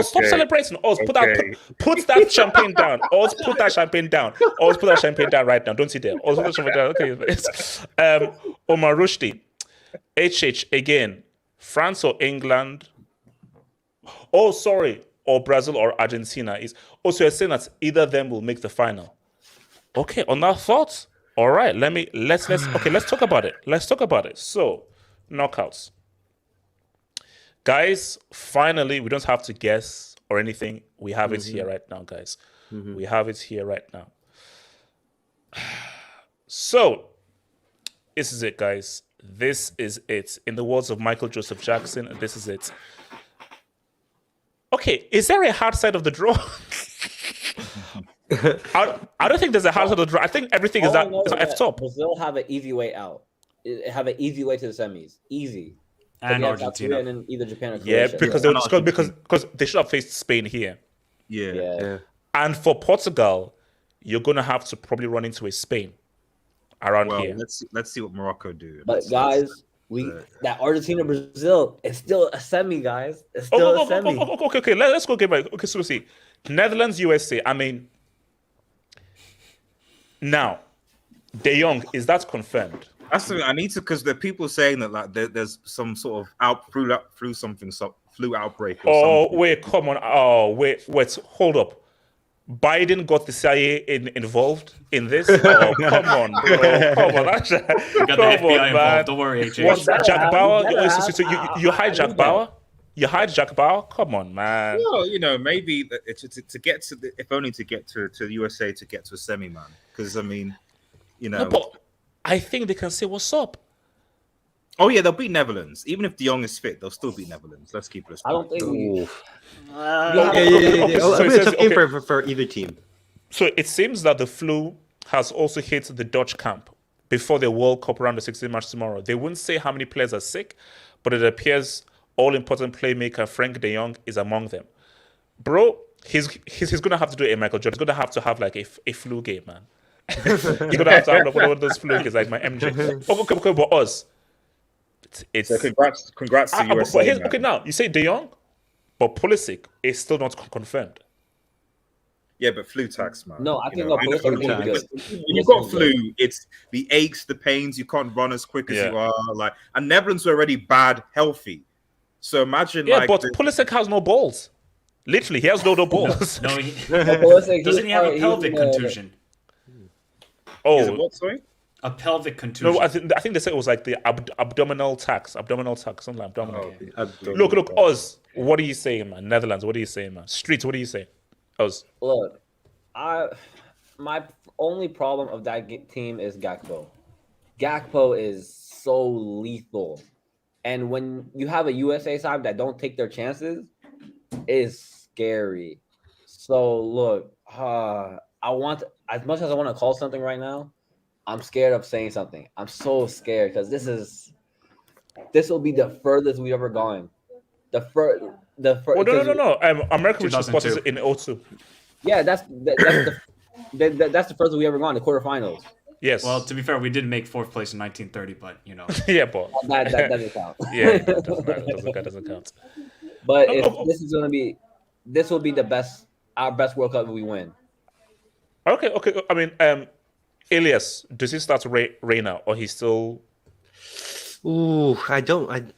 stop celebrating. Oz, put that champagne down. Oz, put that champagne down. Oz, put that champagne down right now. Don't sit there. Oz, put that champagne down. Okay. Omar Rushdie. HH again. France or England? Oh, sorry. Or Brazil or Argentina is. Also, you're saying that either of them will make the final. Okay, on that thought. All right. Let's talk about it. So knockouts. Guys, finally, we don't have to guess or anything. We have it here right now, guys. We have it here right now. So, this is it, guys. This is it. In the words of Michael Joseph Jackson, this is it. Okay, is there a hard side of the draw? I don't think there's a hard side of the draw. I think everything is at top. Brazil have an easy way out. Have an easy way to the semis. Easy. And Argentina. And then either Japan or Croatia. Yeah, because they should have faced Spain here. Yeah. And for Portugal, you're gonna have to probably run into a Spain around here. Let's see what Morocco do. But guys, that Argentina Brazil is still a semi, guys. It's still a semi. Okay. Let's go game by. Okay, so see, Netherlands, USA. I mean, now, De Jong, is that confirmed? That's something I need to, because there are people saying that like there's some sort of flu outbreak. Or something. Wait, come on. Oh, wait, hold up. Biden got the CIA involved in this? Oh, come on, bro. Come on. You got the FBI involved. Don't worry, AJ. What's Jack Bauer? You hide Jack Bauer? You hide Jack Bauer? Come on, man. Well, maybe to get to if only to get to the USA to get to a semi, man. Because I mean, No, but I think they can say what's up. Oh yeah, they'll beat Netherlands. Even if De Jong is fit, they'll still beat Netherlands. Let's keep it. I don't think we. It'll be a tough game for either team. So it seems that the flu has also hit the Dutch camp before the World Cup round of 16 March tomorrow. They wouldn't say how many players are sick, but it appears all-important playmaker Frank de Jong is among them. Bro, he's gonna have to do a Michael Jordan. He's gonna have like a flu game, man. He's gonna have to have one of those flu games like my MJ. Okay, but us. It's so congrats to USA. Okay, now you say De Jong, but Pulisic is still not confirmed. Yeah, but flu tax, man. No, I think Pulisic will be good. When you've got flu, it's the aches, the pains. You can't run as quick as you are. And Netherlands were already bad, healthy. So imagine. Yeah, but Pulisic has no balls. Literally, he has no balls. No, doesn't he have a pelvic contusion? Oh, what? Sorry. A pelvic contusion. No, I think they said it was like the abdominal tax, something like abdominal. Look, Oz, what are you saying, man? Netherlands, what are you saying, man? Streets, what are you saying? Oz. Look, my only problem of that team is Gakpo. Gakpo is so lethal, and when you have a USA side that don't take their chances, it's scary. So look, as much as I want to call something right now, I'm scared of saying something. I'm so scared because this will be the furthest we've ever gone. No. America was supposed to in 2002. Yeah, that's the furthest we ever gone. The quarterfinals. Yes. Well, to be fair, we did make fourth place in 1930, but yeah, but that doesn't count. Yeah, that doesn't count. But this will be our best World Cup we win. Okay. I mean, Elias, does he start Reina or he's still? Ooh, I don't think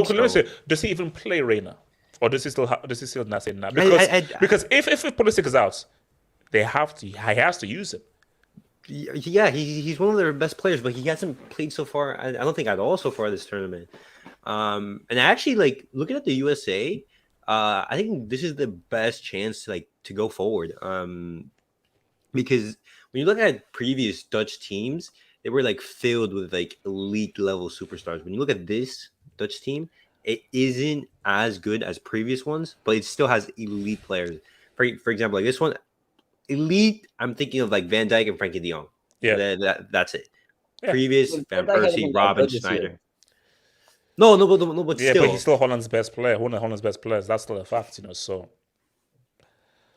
so. Let me say, does he even play Reina, or does he still not say that? Because if Pulisic is out, he has to use him. Yeah, he's one of their best players, but he hasn't played so far. I don't think at all so far this tournament. And actually, looking at the USA, I think this is the best chance to go forward. Because when you look at previous Dutch teams, they were filled with elite level superstars. When you look at this Dutch team, it isn't as good as previous ones, but it still has elite players. For example, this one, elite. I'm thinking of Van Dijk and Frankie De Jong. Yeah, that's it. Yeah. Previous Van Persie, Robin, Schneider. No, but yeah, still, but he's still Holland's best player. One of Holland's best players. That's still a fact, So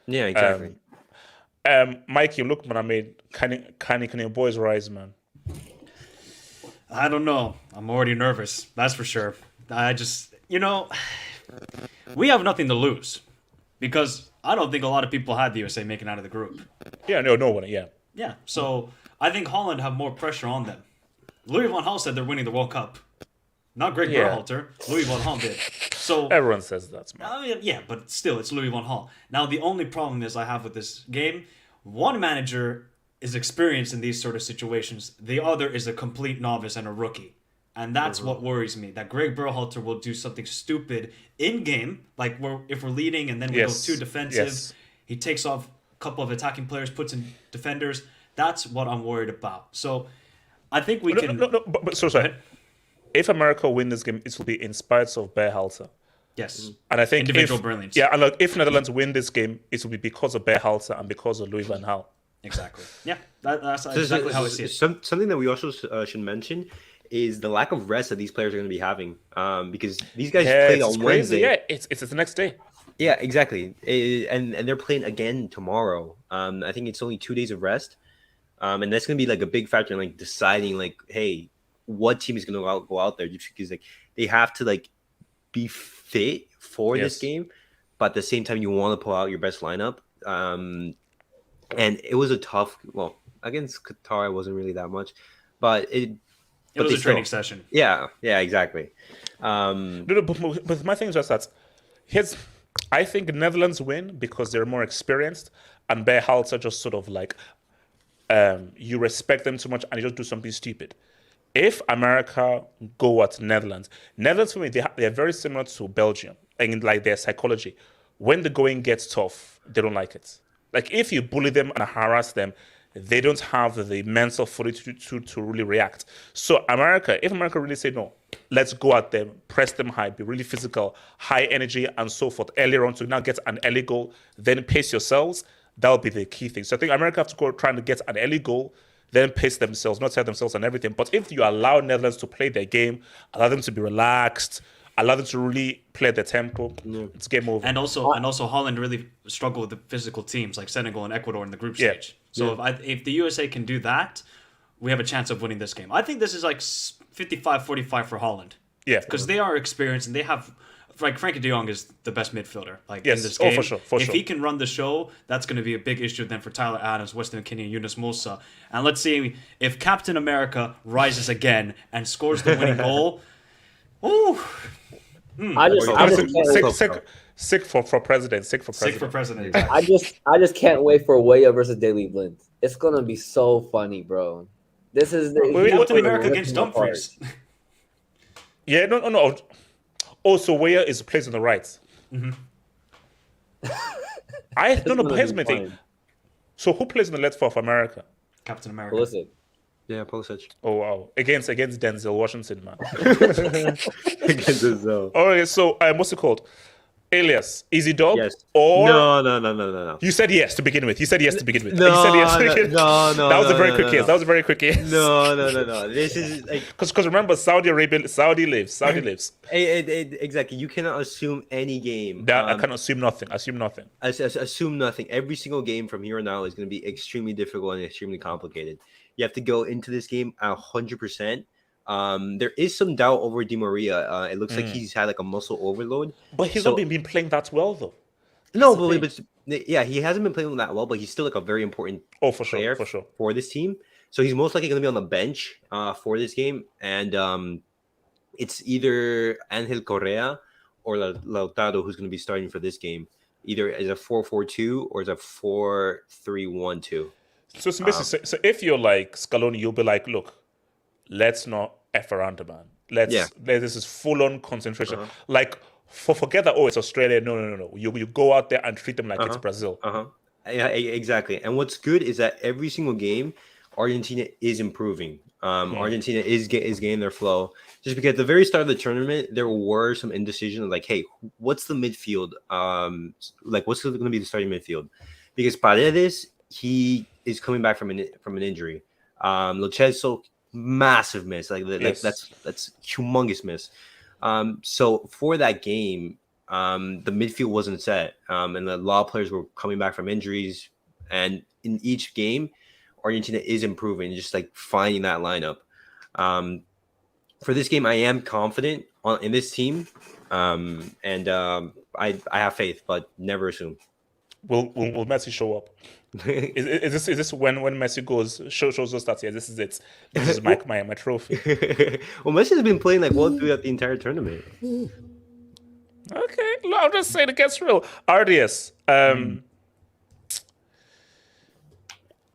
yeah, exactly. Mike, you look, man. I mean, can your boys rise, man? I don't know. I'm already nervous. That's for sure. I just, we have nothing to lose because I don't think a lot of people had the USA making out of the group. Yeah, no one. Yeah. Yeah. So I think Holland have more pressure on them. Louis van Gaal said they're winning the World Cup. Not Greg Berhalter. Louis van Gaal did. So everyone says that, man. Yeah, but still, it's Louis van Gaal. Now, the only problem I have with this game, one manager is experienced in these sort of situations. The other is a complete novice and a rookie. And that's what worries me, that Greg Berhalter will do something stupid in-game, like if we're leading and then we go too defensive, he takes off a couple of attacking players, puts in defenders. That's what I'm worried about. So I think we can... No, but sorry. If America win this game, it will be in spite of Berhalter. Yes. And I think individual brilliance. Yeah, and if Netherlands win this game, it will be because of Berhalter and because of Louis van Gaal. Exactly. Yeah, that's exactly how I see it. Something that we also should mention is the lack of rest that these players are going to be having, because these guys played on Wednesday. Yeah, it's the next day. Yeah, exactly. And they're playing again tomorrow. I think it's only 2 days of rest, and that's going to be like a big factor in like deciding like, hey, what team is going to go out there, just because like they have to like be fit for this game, but at the same time you want to pull out your best lineup. And it was a tough. Well, against Qatar, it wasn't really that much, but it was a training session. Yeah, exactly. But my thing is just that I think Netherlands win because they're more experienced, and Berhalter just sort of like you respect them too much and you just do something stupid. If America go at Netherlands for me, they're very similar to Belgium in like their psychology. When the going gets tough, they don't like it. Like if you bully them and harass them, they don't have the mental fortitude to really react. So if America really say, no, let's go at them, press them high, be really physical, high energy and so forth, earlier on to now get an early goal, then pace yourselves, that'll be the key thing. So I think America have to go trying to get an early goal, then pace themselves, not tell themselves and everything. But if you allow Netherlands to play their game, allow them to be relaxed, allow them to really play their tempo, it's game over. And also Holland really struggled with the physical teams like Senegal and Ecuador in the group stage. So if the USA can do that, we have a chance of winning this game. I think this is like 55-45 for Holland. Yeah. Because they are experienced and they have... Like Frankie de Jong is the best midfielder. Like yes. in this game, for sure. If he can run the show, that's going to be a big issue then for Tyler Adams, Weston McKennie, and Yunus Musa. And let's see if Captain America rises again and scores the winning goal. Ooh, sick for president. Sick for president. Exactly. I just can't wait for Weah versus Daley Blind. It's gonna be so funny, bro. This is Captain America against Dumfries. Yeah, no. Also, Weah is placed on the right. Mm-hmm. But here's my thing. So who plays on the left for America? Captain America. Pulisic. Yeah, Pulisic. Oh wow! Against Denzel Washington, man. Against Denzel. All right. So what's it called? Elias, easy dog? Yes. Or no. You said yes to begin with. No, That was a very quick yes. That was a very quick yes. No. This is like because remember, Saudi lives. Exactly. You cannot assume any game. I cannot assume nothing. Assume nothing. Every single game from here on out is going to be extremely difficult and extremely complicated. You have to go into this game 100%. There is some doubt over Di Maria. It looks like he's had like a muscle overload. But he's not been playing that well though. But he hasn't been playing that well, but he's still like a very important player for this team. So he's most likely going to be on the bench for this game. And it's either Angel Correa or Lautaro who's going to be starting for this game, either as a 4-4-2 or as a 4-3-1-2. So if you're like Scaloni, you'll be like, look, let's not F around, man. This is full-on concentration. Like, forget that, it's Australia. No. You go out there and treat them like it's Brazil. Yeah, exactly. And what's good is that every single game, Argentina is improving. Argentina is getting their flow. Just because at the very start of the tournament, there were some indecision like, hey, what's the midfield? What's going to be the starting midfield? Because Paredes, he is coming back from an injury. Lo Celso, massive miss. That's humongous miss. So for that game, the midfield wasn't set. And a lot of players were coming back from injuries. And in each game, Argentina is improving, just like finding that lineup. For this game, I am confident in this team. I have faith, but never assume. Will Messi show up? Is this when Messi shows us that this is it? This is my trophy. Well, Messi has been playing well throughout the entire tournament. Okay, no, I'm just saying it gets real. RDS, are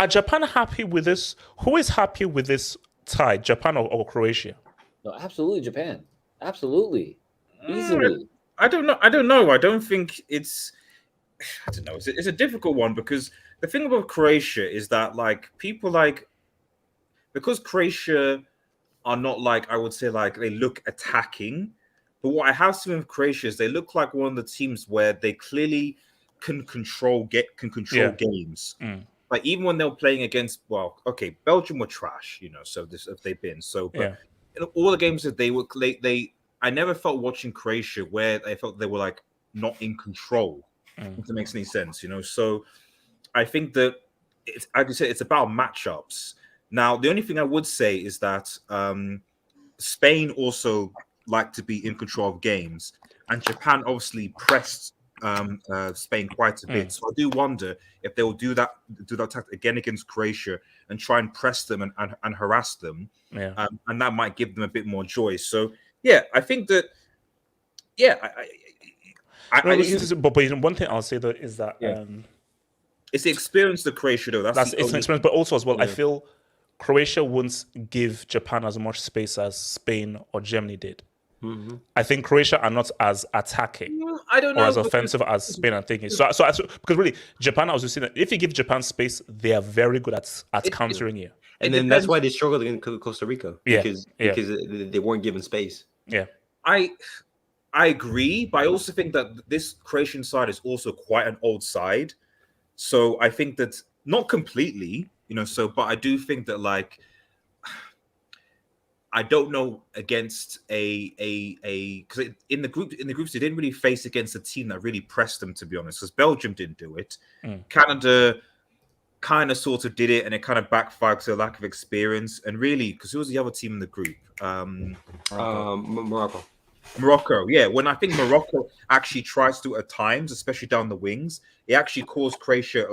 Japan happy with this? Who is happy with this tie, Japan or Croatia? No, absolutely Japan. Absolutely. Easily. I don't know. I don't think it's. I don't know. It's a difficult one because the thing about Croatia is that like people like because Croatia are not like I would say like they look attacking, but what I have seen with Croatia is they look like one of the teams where they clearly can control games. Mm. Like even when they're playing against, well, okay, Belgium were trash, so this have they been so, but in all the games that they I never felt watching Croatia where I felt they were like not in control. If that makes any sense, So I think that it's, like you said, it's about matchups. Now, the only thing I would say is that Spain also like to be in control of games, and Japan obviously pressed Spain quite a bit. So I do wonder if they will do that tactic again against Croatia and try and press them and harass them, and that might give them a bit more joy. So yeah, I think that but one thing I'll say though is that it's the experience of Croatia though. It's an experience, but also as well, I feel Croatia won't give Japan as much space as Spain or Germany did. Mm-hmm. I think Croatia are not as attacking I don't know, or as offensive as Spain are thinking. So because really, Japan, I was just saying that if you give Japan space, they are very good at countering you. And then that's why they struggled against Costa Rica because they weren't given space. Yeah, I agree, but I also think that this Croatian side is also quite an old side. So I think that not completely, but I do think that like I don't know against because in the groups they didn't really face against a team that really pressed them, to be honest, because Belgium didn't do it. Canada kind of sort of did it, and it kind of backfired because of lack of experience. And really, because who was the other team in the group? Morocco, yeah. When I think Morocco actually tries to at times, especially down the wings, it actually caused Croatia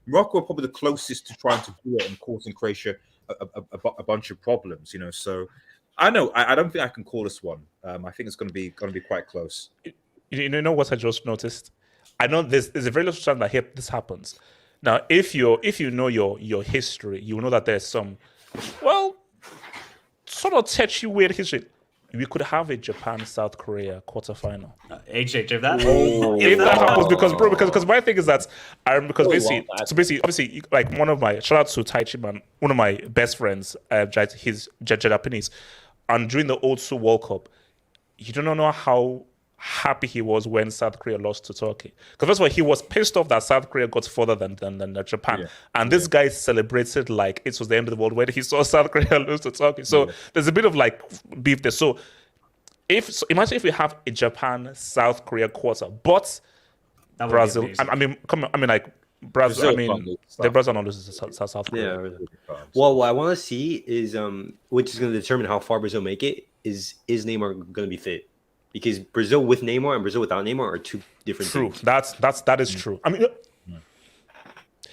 Morocco are probably the closest to trying to do it and causing Croatia a bunch of problems, So I know I don't think I can call this one. I think it's going to be quite close. You know what I just noticed? I know there's a very little chance that this happens. Now, if you know your history, you know that there's some sort of touchy weird history. We could have a Japan-South Korea quarterfinal. If that if that happens, because my thing is that obviously, like one of my shout out to Taichi man, one of my best friends, he's Japanese, and during the old Su World Cup, you don't know how happy he was when South Korea lost to Turkey. Because first of all, he was pissed off that South Korea got further than Japan. And this guy celebrated like it was the end of the world when he saw South Korea lose to Turkey. So there's a bit of like beef there. So imagine if we have a Japan-South Korea quarter, but Brazil. Brazil. The Brazil not loses to South Korea. Yeah. Really. Well, what I want to see is which is going to determine how far Brazil make it is Neymar going to be fit? Because Brazil with Neymar and Brazil without Neymar are two different things. That is true.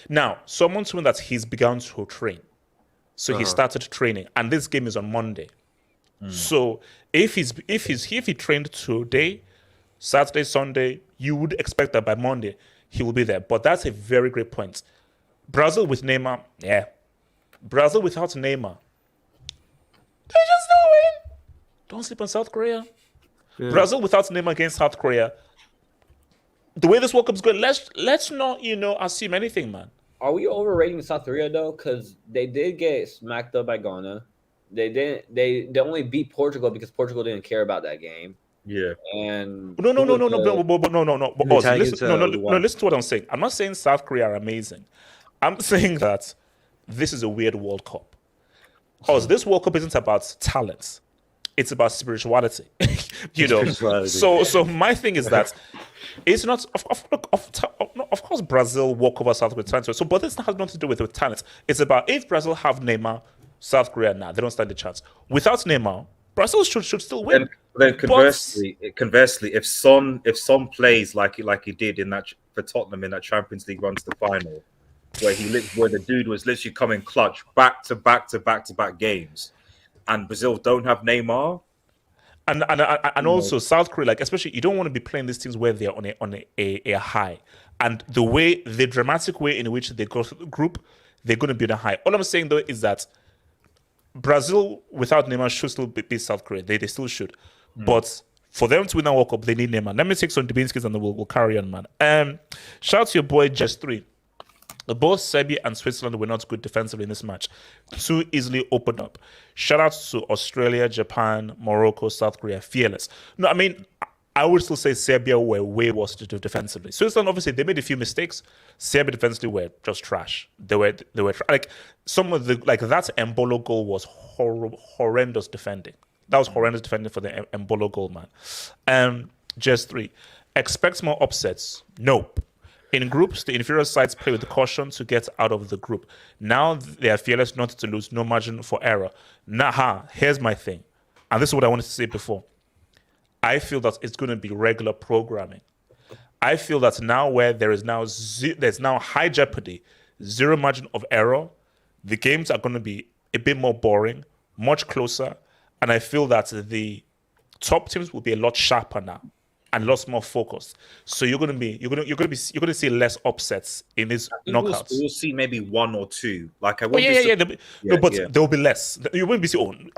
Now someone told me that he's begun to train, so he started training, and this game is on Monday. So if he trained today, Saturday, Sunday, you would expect that by Monday he will be there. But that's a very great point. Brazil with Neymar, Brazil without Neymar, they just don't win. Don't sleep on South Korea. Yeah. Brazil without Neymar against South Korea. The way this World Cup is going, let's not assume anything, man. Are we overrating South Korea though? Because they did get smacked up by Ghana. They didn't. They only beat Portugal because Portugal didn't care about that game. Yeah. And no. Listen to what I'm saying. I'm not saying South Korea are amazing. I'm saying that this is a weird World Cup. Because this World Cup isn't about talent. It's about spirituality, So my thing is that it's not. Of course, Brazil walk over South Korea. So, but this has nothing to do with talent. It's about if Brazil have Neymar, South Korea they don't stand a chance. Without Neymar, Brazil should still win. Then conversely, if Son plays like he did in that for Tottenham in that Champions League run to the final, where the dude was literally coming clutch back to back games. And Brazil don't have Neymar, and also South Korea, like especially you don't want to be playing these teams where they're on a high, and the dramatic way in which they go through the group, they're going to be on a high. All I'm saying though is that Brazil without Neymar should still beat South Korea. They still should. But for them to win a World Cup, they need Neymar. Let me take some Dubinsky's and then we'll carry on, man. Shout out to your boy, Just3. Both Serbia and Switzerland were not good defensively in this match. Too easily opened up. Shout out to Australia, Japan, Morocco, South Korea. Fearless. No, I mean, I would still say Serbia were way worse to do defensively. Switzerland, obviously, they made a few mistakes. Serbia defensively were just trash. They were like some of the that Embolo goal was horrendous defending. That was horrendous defending for the Embolo goal, man. Just 3. Expect more upsets. Nope. In groups, the inferior sides play with caution to get out of the group. Now they are fearless not to lose, no margin for error. Here's my thing. And this is what I wanted to say before. I feel that it's going to be regular programming. I feel that now where there's now high jeopardy, zero margin of error, the games are going to be a bit more boring, much closer, and I feel that the top teams will be a lot sharper now and lots more focused. So you're going to see less upsets in these knockouts. We'll see maybe 1 or 2. Like I won't there will be less. You won't be seeing.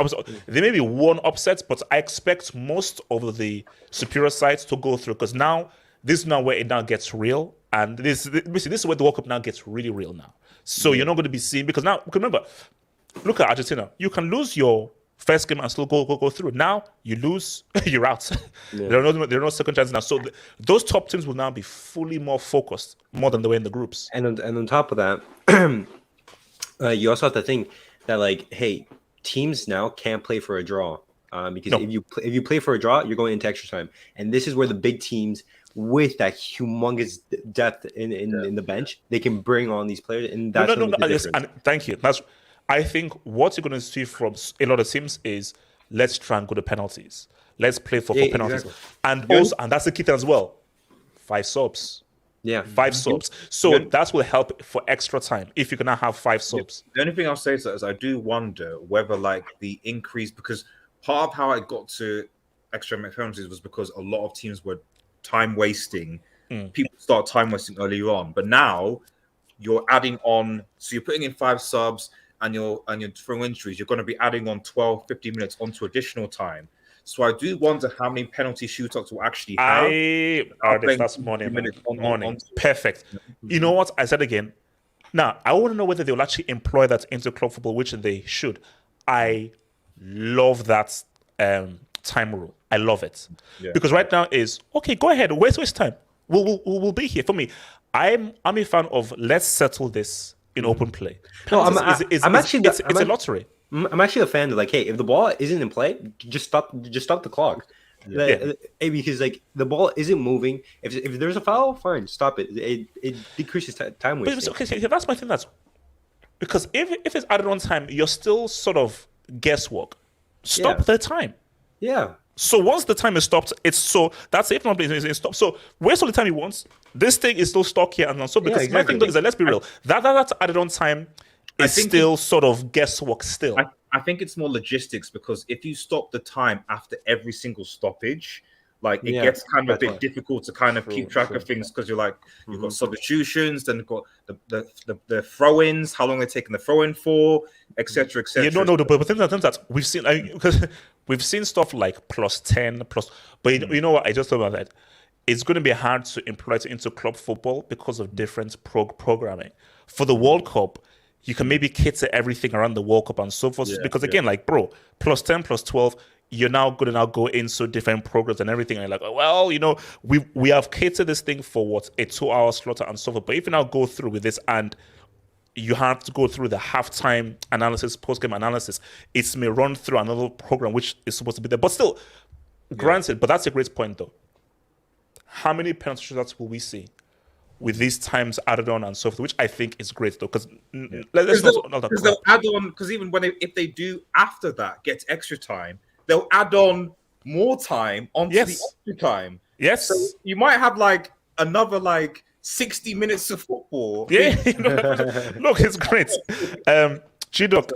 There may be 1 upset, but I expect most of the superior sides to go through because now this is now where it now gets real, and this is where the World Cup now gets really real now. So you're not going to be seeing because now remember, look at Argentina. You can lose your first game and still go through. Now you lose, you're out. Yeah. There are no second chances now. So those top teams will now be fully more focused, more than they were in the groups. And on top of that, you also have to think that hey, teams now can't play for a draw because if you play for a draw, you're going into extra time. And this is where the big teams with that humongous depth in the bench, they can bring on these players, and that's the difference. And thank you. I think what you're going to see from a lot of teams is let's try and go to penalties. Let's play for penalties. Exactly. And that's the key thing as well. 5 subs. Yeah. 5 subs. So that will help for extra time if you cannot have 5 subs. The only thing I'll say is I do wonder whether the increase, because part of how I got to extra penalties was because a lot of teams were time wasting. People start time wasting earlier on. But now you're adding on, so you're putting in 5 subs, and you're throwing injuries, you're going to be adding on 12, 15 minutes onto additional time. So I do wonder how many penalty shootouts will actually have. That's morning. Perfect. You know what? I said again. Now, I want to know whether they'll actually employ that into club football, which they should. I love that time rule. I love it. Yeah. Because right now is, okay, go ahead. Waste time. We'll be here. For me, I'm a fan of let's settle this in open play. No, it's a lottery. I'm actually a fan of hey, if the ball isn't in play, just stop the clock. Because the ball isn't moving. If there's a foul, fine, stop it. It decreases time wasting. Okay, that's my thing. That's because if it's added on time, you're still sort of guesswork. Stop the time. Yeah. So once the time is stopped, that's it. It's stopped. So waste all the time he wants. This thing is still stuck here and so because my thing is let's be real. That's added on time is still sort of guesswork still. I think it's more logistics because if you stop the time after every single stoppage, it gets kind of a bit difficult to kind of keep track of things because you've got substitutions, then you've got the throw-ins, how long they're taking the throw-in for, etc. etc. But the thing that we've seen, because we've seen stuff like +10, but you know what? I just thought about that. It's going to be hard to employ it into club football because of different programming. For the World Cup, you can maybe cater everything around the World Cup and so forth. Because again, +10, +12, you're now going to go into different programs and everything. And you're like, we have catered this thing for a 2-hour slot and so forth. But if you now go through with this and you have to go through the halftime analysis, post-game analysis, it may run through another program which is supposed to be there. But still, granted, but that's a great point though. How many penalty shootouts will we see with these times added on and so forth, which I think is great though, because they'll add on, because even if they do after that get extra time, they'll add on more time onto the extra time. Yes. So you might have another 60 minutes of football. Yeah. Look, it's great. G-Doc,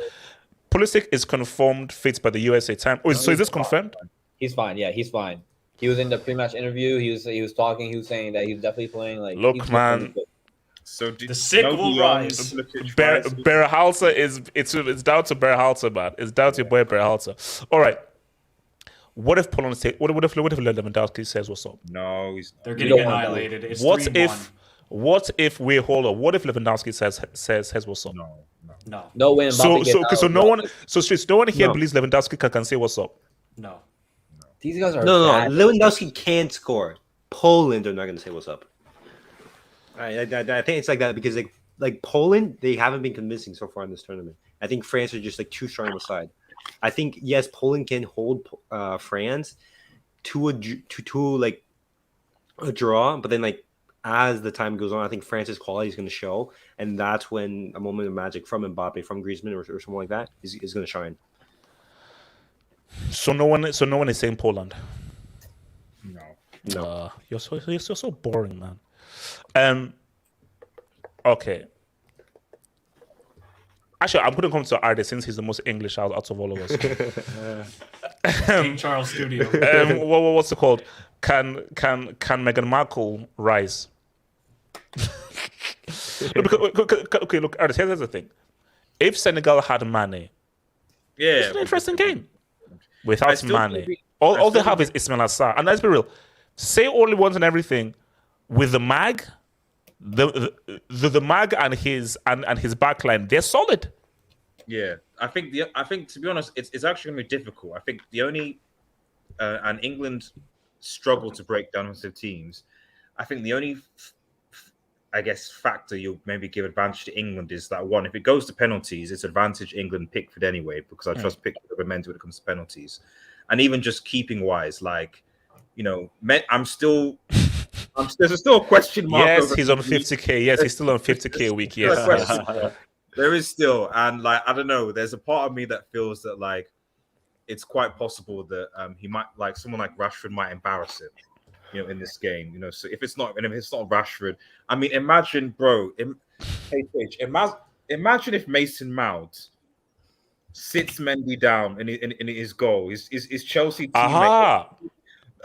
Pulisic is confirmed fit by the USA time. So is this confirmed? He's fine. Yeah, he's fine. He was in the pre-match interview. He was talking. He was saying that he's definitely playing. Look, man, So The sick will rise. Berhalter is it's down to Berhalter, man. It's down to your boy Berhalter. All right. What if Poland say? What if Lewandowski says what's up? No, he's They're getting annihilated. It's 3-1. What if we hold on? What if Lewandowski says what's up? No. When So no one here believes Lewandowski can say what's up. No. These guys are No. bad. Lewandowski can score. Poland are not going to say what's up. I think it's like that because like Poland, they haven't been convincing so far in this tournament. I think France are just like too strong on the side. I think yes, Poland can hold France to a draw, but then like as the time goes on, I think France's quality is going to show, and that's when a moment of magic from Mbappe, from Griezmann, or something like that is going to shine. So no one is saying Poland. No. You're so boring, man. Okay. Actually, I'm going to come to Arde since he's the most English out of all of us. King Charles Studio. What's it called? Can Meghan Markle rise? Okay, look, Arde, here's the thing. If Senegal had Mane, it's an interesting game. Without Mane, all they have is Ismail Assar, and let's be real. Say all he wants and everything, with the mag, the mag and his backline, they're solid. Yeah, I think to be honest, it's actually going to be difficult. I think the only and England struggle to break down into teams. I think the only I guess factor you'll maybe give advantage to England is that one, if it goes to penalties, it's advantage England Pickford anyway, because I trust Pickford over Mendy when it comes to penalties. And even just keeping wise, like, you know, there's still a question mark. Yes, he's on 50k. Yes, he's still on 50k a week. Yes. There is still, and like, I don't know, there's a part of me that feels that like it's quite possible that he might, like, someone like Rashford might embarrass him, you know, in this game, you know. So if it's not Rashford, I mean, imagine, bro, imagine if Mason Mount sits Mendy down in his goal. Is Chelsea teammate? Aha.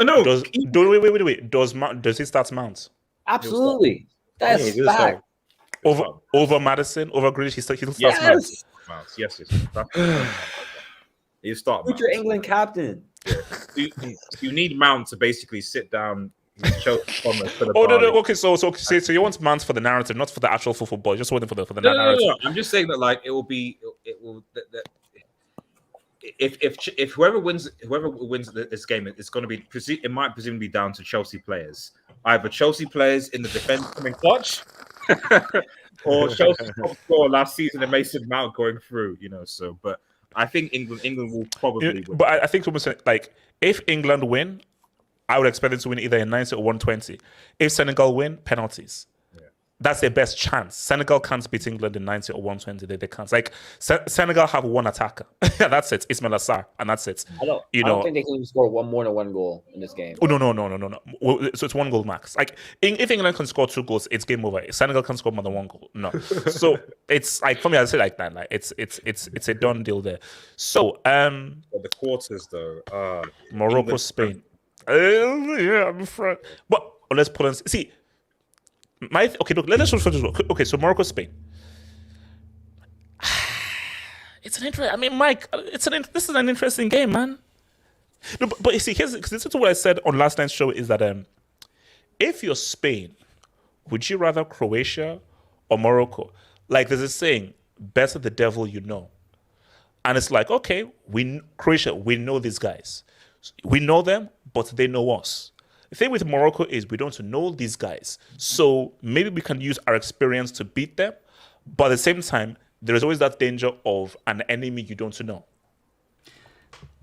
No. Wait. Does he start Mount? Absolutely. That's fact. Over Madison, over Grealish, he still starts Mount. Yes. You start Put your England captain. You need Mount to basically sit down. Chelsea for the no. Okay, so you want Mount for the narrative, not for the actual football. Just waiting for the narrative. No. I'm just saying that like it will. If whoever wins this game, it's going to be. It might presumably be down to Chelsea players. Either Chelsea players in the defense coming clutch, or Chelsea's top scorer last season and Mason Mount going through. You know, so but I think England will probably win. But I think someone said, like, if England win, I would expect them to win either in 90 or 120. If Senegal win, penalties. That's their best chance. Senegal can't beat England in 90 or 120. They can't. Like, Senegal have one attacker. That's it. Ismail Assar. And that's it. I don't think they can even score more than one goal in this game. Oh, no. So it's one goal max. Like, if England can score 2 goals, it's game over. Senegal can score more than 1 goal. No. So it's like, for me, I say like that. Like, it's a done deal there. So the quarters though. Morocco, England, Spain. Yeah, I'm afraid. But let's put on. See. Let's look. Okay, so Morocco, Spain. It's an interesting. I mean, Mike, this is an interesting game, man. No, but you see, this is what I said on last night's show is that if you're Spain, would you rather Croatia or Morocco? Like, there's a saying, better the devil you know, and it's like, okay, Croatia, we know these guys, we know them, but they know us. The thing with Morocco is we don't know these guys. So maybe we can use our experience to beat them. But at the same time, there is always that danger of an enemy you don't know.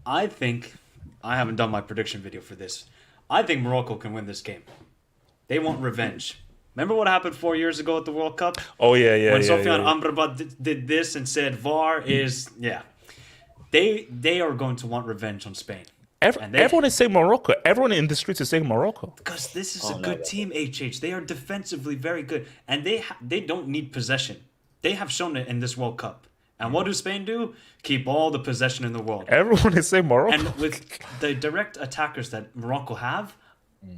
I think, I haven't done my prediction video for this. I think Morocco can win this game. They want revenge. Remember what happened 4 years ago at the World Cup? Oh, yeah. When Sofiane Amrabat did this and said VAR is, They are going to want revenge on Spain. Everyone is saying Morocco. Everyone in the streets is saying Morocco. Because this is a good team, HH. They are defensively very good. And they don't need possession. They have shown it in this World Cup. And what do Spain do? Keep all the possession in the world. Everyone is saying Morocco. And with the direct attackers that Morocco have,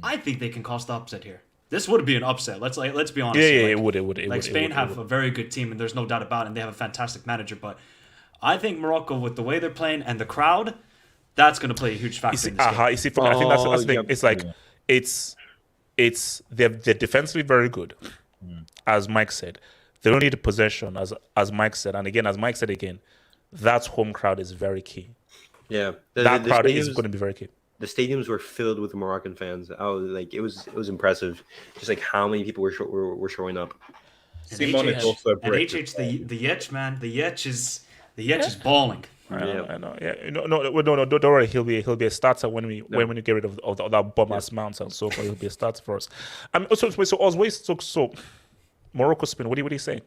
I think they can cause the upset here. this would be an upset. Let's be honest. Yeah, here. it would. Spain have a very good team, and there's no doubt about it. And they have a fantastic manager. But I think Morocco, with the way they're playing and the crowd, that's going to play a huge factor in this game. You see, I think that's the thing. It's like they're defensively very good, as Mike said. They don't need the possession, as Mike said, and again, as Mike said again, that home crowd is very key. Yeah, that crowd is going to be very key. The stadiums were filled with Moroccan fans. I was like, it was impressive, just like how many people were showing up. Simon is also and HH, the Yetch, man, the Yetch is balling. I know. Yeah, no, don't worry. He'll be a starter when we get rid of that bomb ass mounts and so forth. He'll be a starter for us. So Morocco, Spain. What do you say?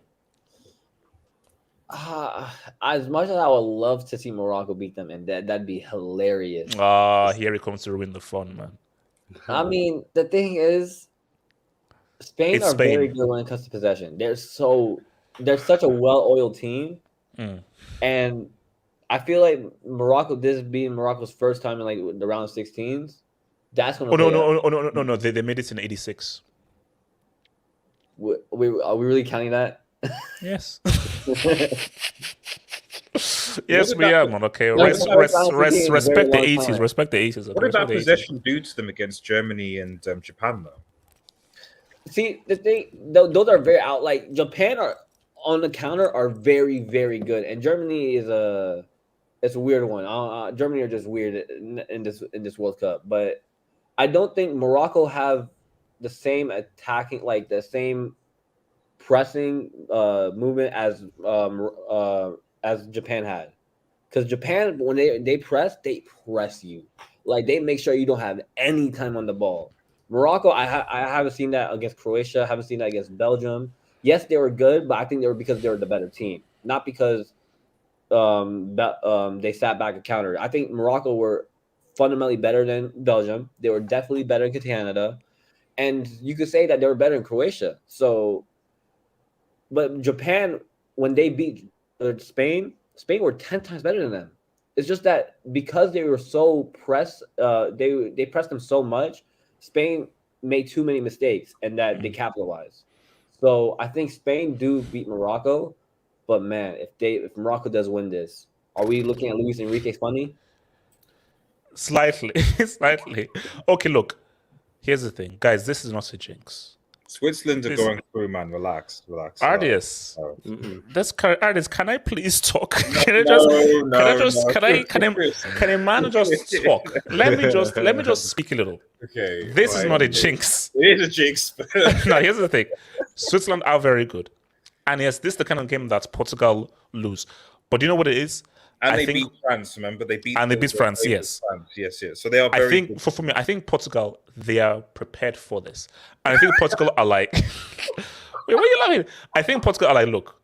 As much as I would love to see Morocco beat them, and that'd be hilarious. Here he comes to ruin the fun, man. I mean, the thing is, Spain are very good when it comes to possession. They're such a well-oiled team, and I feel like Morocco, this being Morocco's first time in like the round of 16s, that's going to. No. They made it in '86. Are we really counting that? Yes. Yes, we are, man. Okay, respect the 80s. Respect the 80s. What did that possession do to them against Germany and Japan, though? See, the thing, those are very out. Like Japan are on the counter are very, very good, and Germany is it's a weird one. Germany are just weird in this World Cup, but I don't think Morocco have the same attacking, like the same pressing movement as Japan had. Because Japan, when they press you. Like they make sure you don't have any time on the ball. Morocco, I haven't seen that against Croatia. I haven't seen that against Belgium. Yes, they were good, but I think they were because they were the better team, not because they sat back and countered. I think Morocco were fundamentally better than Belgium. They were definitely better than Canada, and you could say that they were better than Croatia. So, but Japan, when they beat Spain were 10 times better than them. It's just that because they were so pressed, they pressed them so much. Spain made too many mistakes, and that they capitalized. So I think Spain do beat Morocco, but man, if Morocco does win this, are we looking at Luis Enrique's funny? Slightly. Okay, look. Here's the thing, guys. This is not a jinx. Switzerland are going through, man. Relax. Ardius, can I please talk? Can a man just talk? Let me just speak a little. Okay. This is not a jinx. It is a jinx. No, here's the thing. Switzerland are very good. And yes, this is the kind of game that Portugal lose. But you know what it is? And they beat France, remember? They beat France, yes. Yes. So they are very good. For me, I think Portugal, they are prepared for this. And I think Portugal are like... Wait, what are you laughing? I think Portugal are like, look,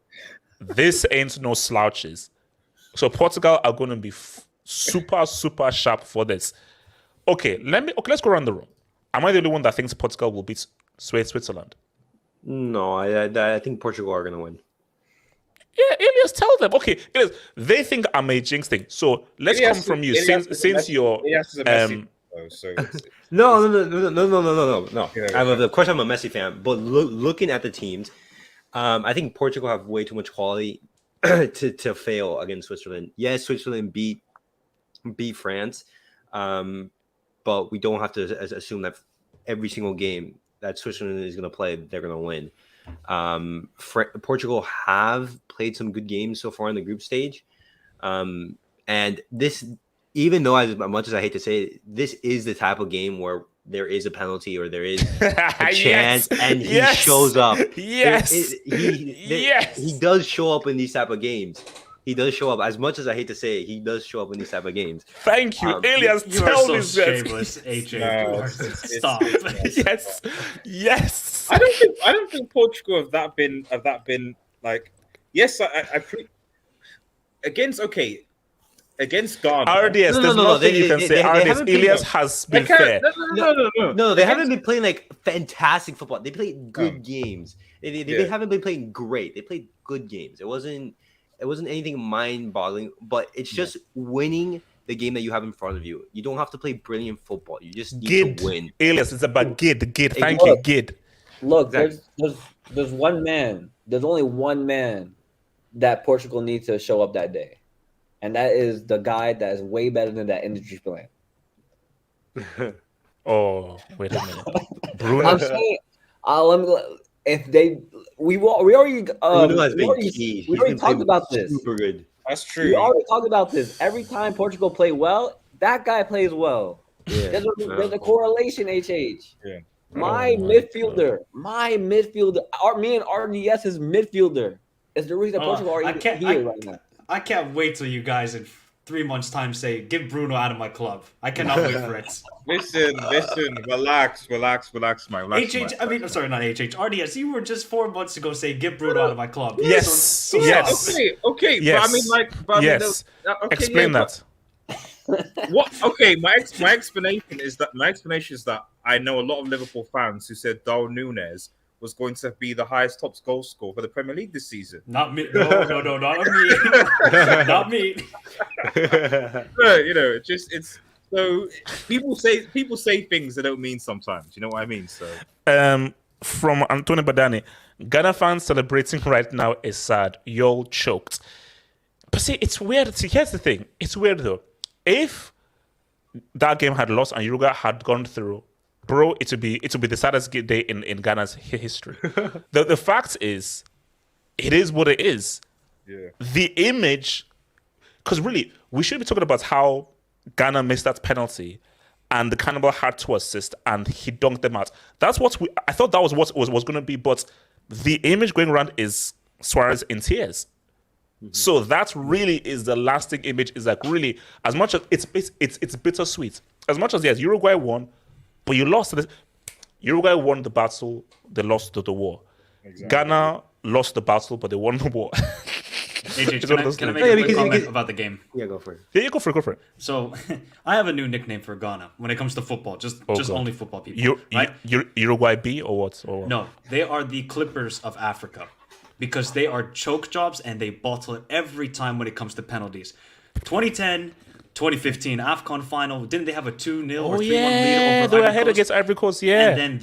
this ain't no slouches. So Portugal are going to be super, super sharp for this. Okay, let's go around the room. Am I the only one that thinks Portugal will beat Switzerland? No, I think Portugal are going to win. Yeah, Elias, tell them. Okay, Elias, they think I'm a jinx thing. So let's come from you. Since you're No. Of course, I'm a Messi fan, but looking at the teams, I think Portugal have way too much quality to fail against Switzerland. Yes, Switzerland beat France, but we don't have to assume that every single game that Switzerland is going to play, they're going to win. Portugal have played some good games so far in the group stage, and this, even though as much as I hate to say it, this is the type of game where there is a penalty or there is a chance, and he shows up. He does show up in these type of games. He does show up. As much as I hate to say it, he does show up in these type of games. Thank you, Elias. You are so shameless, AJ. No, Stop. Yes. I don't think Portugal have that been like. Yes, I against Ghana. RDS, there's nothing you can say. RDS, Elias has been fair. No, they haven't been playing like fantastic football. They played good games. They haven't been playing great. They played good games. It wasn't anything mind-boggling, but it's just winning the game that you have in front of you. You don't have to play brilliant football. You just need to win. Elias, it's about Gid. Thank you, Gid. Look, Exactly. there's one man. There's only one man that Portugal needs to show up that day, and that is the guy that is way better than that industry plan. Oh, wait a minute. I'm Bruno. saying, let me. If they, we already Bruno has we been already, key. we He's already been talked playing about this. super good. That's We true. already talked about this. Every time Portugal play well, that guy plays well. Yeah. There's a correlation. HH. Yeah. My Oh my midfielder, me and RDS's midfielder is the reason Oh, Portugal are I even can't- here right now. I can't wait till you guys in 3 months' time say, "Give Bruno out of my club." I cannot wait for it. Listen, relax, man. Relax, HH, I mean, I'm sorry, not HH. RDS, you were just 4 months ago saying, "Give Bruno out of my club." Yes, So yes. Okay. Yes. But I mean, okay, Yes. okay, Explain yeah, that. What? Okay, my explanation is that I know a lot of Liverpool fans who said Darwin Núñez was going to be the highest top goal scorer for the Premier League this season. Not me. No, not me. Not me. It's so people say things they don't mean sometimes. You know what I mean? So From Antonio Badani, Ghana fans celebrating right now is sad. Y'all choked. But see, it's weird. See, here's the thing. It's weird though. If that game had lost and Uruguay had gone through, bro, it would be the saddest day in Ghana's history. The fact is, it is what it is. yeah, The image, because really, we should be talking about how Ghana missed that penalty and the Cannibal had to assist and he dunked them out. That's what I thought that was what was going to be, but the image going around is Suarez in tears. So that really is the lasting image. Is like really, as much as it's bittersweet. As much as yes, Uruguay won, but you lost. Uruguay won the battle, they lost the war. exactly. Ghana lost the battle, but they won the war. HH, one of those can I things. make Yeah, a quick because- comment because- about the game? Yeah, go for it. Yeah, you go for it. So, I have a new nickname for Ghana when it comes to football. Just God. only football people. Right? Uruguay B or what? Or what? No, they are the Clippers of Africa because they are choke jobs and they bottle it every time when it comes to penalties. 2010, 2015 AFCON final, didn't they have a 2-0 or 3-1 lead over they were Ivory ahead Coast? against Ivory Coast. Yeah, And then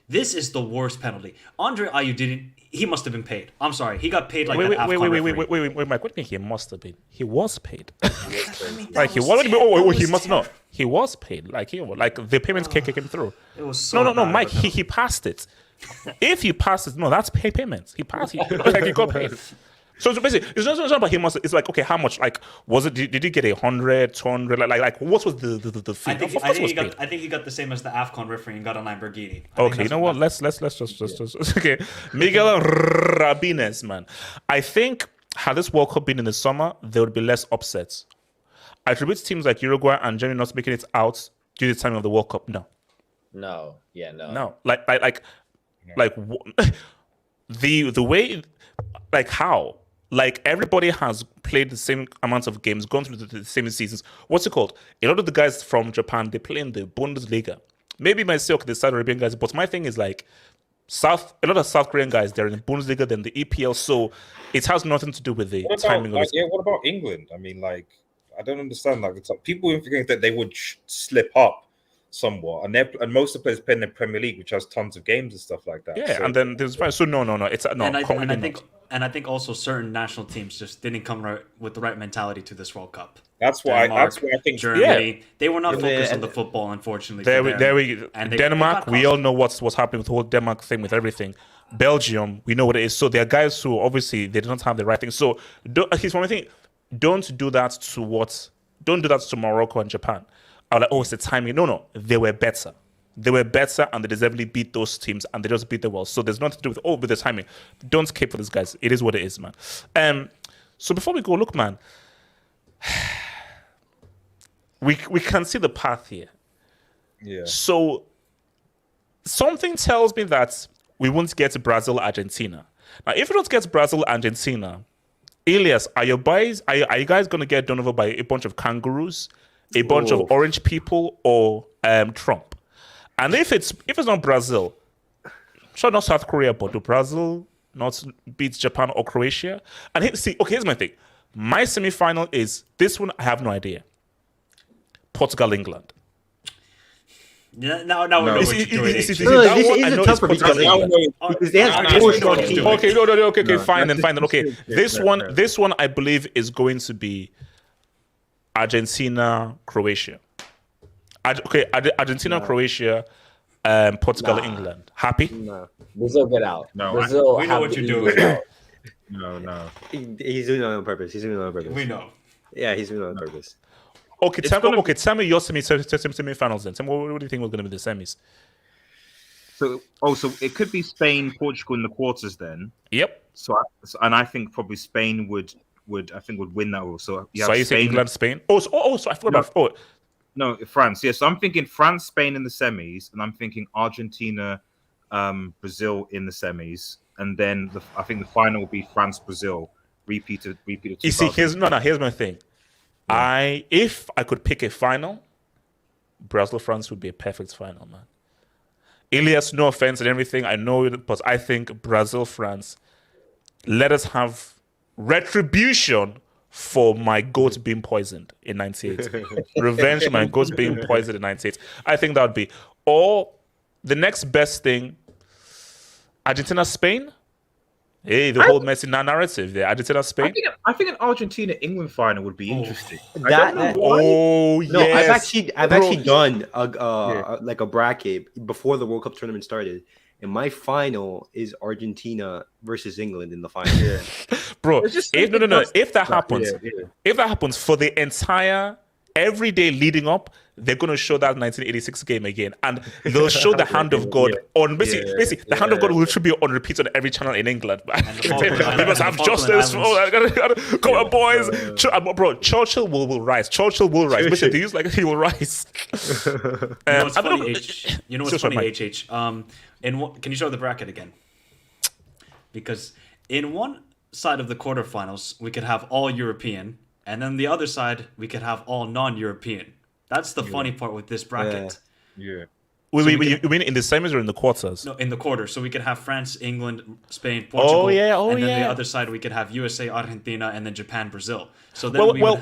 this is the worst penalty. Andre Ayew he must have been paid. I'm sorry, he got paid like wait, an AFCON referee. wait, Mike. What do you mean he must have been? He was paid. I mean, that Like he was wasn't. ter- that He was must ter- not. He was paid. Like the payments came through. It was so No, bad, Mike. but He passed it. If he passed it, no, that's payments. He passed. He got paid. So basically, it's not about he must. It's like, okay, how much? Like, was it? Did he get 100, 200? Like, what was the fee? I think, Of I, course think it he was got, I think he got the same as the AFCON referee and got a Lamborghini. I think Okay, you that's know what? Let's just okay. Miguel Rabines, man. I think had this World Cup been in the summer, there would be less upsets. I attribute teams like Uruguay and Germany not making it out due to the time of the World Cup. No, No. the way, like how, like everybody has played the same amount of games, gone through the same seasons. What's it called? A lot of the guys from Japan, they play in the Bundesliga. Maybe you might say, okay, the Saudi Arabian guys, but my thing is like a lot of South Korean guys, they're in the Bundesliga, then the EPL, so it has nothing to do with the timing of it. What about England? I mean, like, I don't understand. Like, it's like people think that they would slip up somewhat, and most of the players play in the Premier League, which has tons of games and stuff like that. Yeah, So- and then there's so no, it's no, and I completely think not. and I think also certain national teams just didn't come right with the right mentality to this World Cup. That's why. Denmark, That's why I think. Germany, they were not Yeah, focused and- on the football, unfortunately. There for we, them. there we, And they Denmark. got We cost. all know what's happening with the whole Denmark thing with everything. Belgium, we know what it is. So there are guys who obviously they don't have the right thing. So here's one thing: don't do that to Morocco and Japan. I was like, oh, it's the timing. No, they were better. They were better, and they deservedly beat those teams, and they just beat them well. So there's nothing to do with the timing. Don't cape for these guys. It is what it is, man. So before we go, look, man, we can see the path here. Yeah. So something tells me that we won't get Brazil, Argentina. Now, if we don't get Brazil, Argentina, Elias, are you guys going to get done over by a bunch of kangaroos, a bunch of orange people, or Trump? And if it's not Brazil, sure, not South Korea, but do Brazil not beat Japan or Croatia? And here's my thing. My semi-final is this one. I have no idea. Portugal, England. Yeah, now we know what you're doing. This No, that this one, I is know a it's tougher Portugal, because England. because they have four strong teams. Okay, no, okay, fine, that's then. Okay, just- this one, I believe, is going to be Argentina, Croatia. Argentina, Croatia, Portugal, England. Happy? No, Brazil get out. No, Brazil. we know have what to you're easily doing. get out. No. He's doing it on purpose. We know. Yeah, he's doing it on purpose. Okay, It's tell gonna me your semi-finals then. Tell me what do you think was going to be the semis? So it could be Spain, Portugal in the quarters then. Yep. I think probably Spain would win that all. So So you say England, Spain? So I forgot about. No, France. Yeah, so I'm thinking France, Spain in the semis, and I'm thinking Argentina, Brazil in the semis, and then I think the final will be France, Brazil, repeat of You see, here's my thing. If I could pick a final, Brazil France would be a perfect final, man. Ilias, no offense and everything, I know it, but I think Brazil France. Let us have retribution for my goat being poisoned in '98. Revenge for my goat being poisoned in '98. I think that would be. Or the next best thing, Argentina, Spain. Hey, the whole Messi narrative there. Argentina, Spain. I think an Argentina England final would be interesting. Oh yes. No, I've actually done like a bracket before the World Cup tournament started, and my final is Argentina versus England in the final. Bro, if that happens for the entire every day leading up, they're going to show that 1986 game again, and they'll show the hand of God on basically the hand of God will be on repeat on every channel in England. We must have justice. Come on, boys. Bro, Churchill will rise. Churchill will rise. Listen, they use like he will rise. You know what's funny, HH? Can you show the bracket again? Because in one side of the quarterfinals, we could have all European, and then the other side, we could have all non-European. That's the funny part with this bracket. Yeah. You mean in the semis or in the quarters? No, in the quarters. So we could have France, England, Spain, Portugal. And then the other side, we could have USA, Argentina, and then Japan, Brazil. So then no.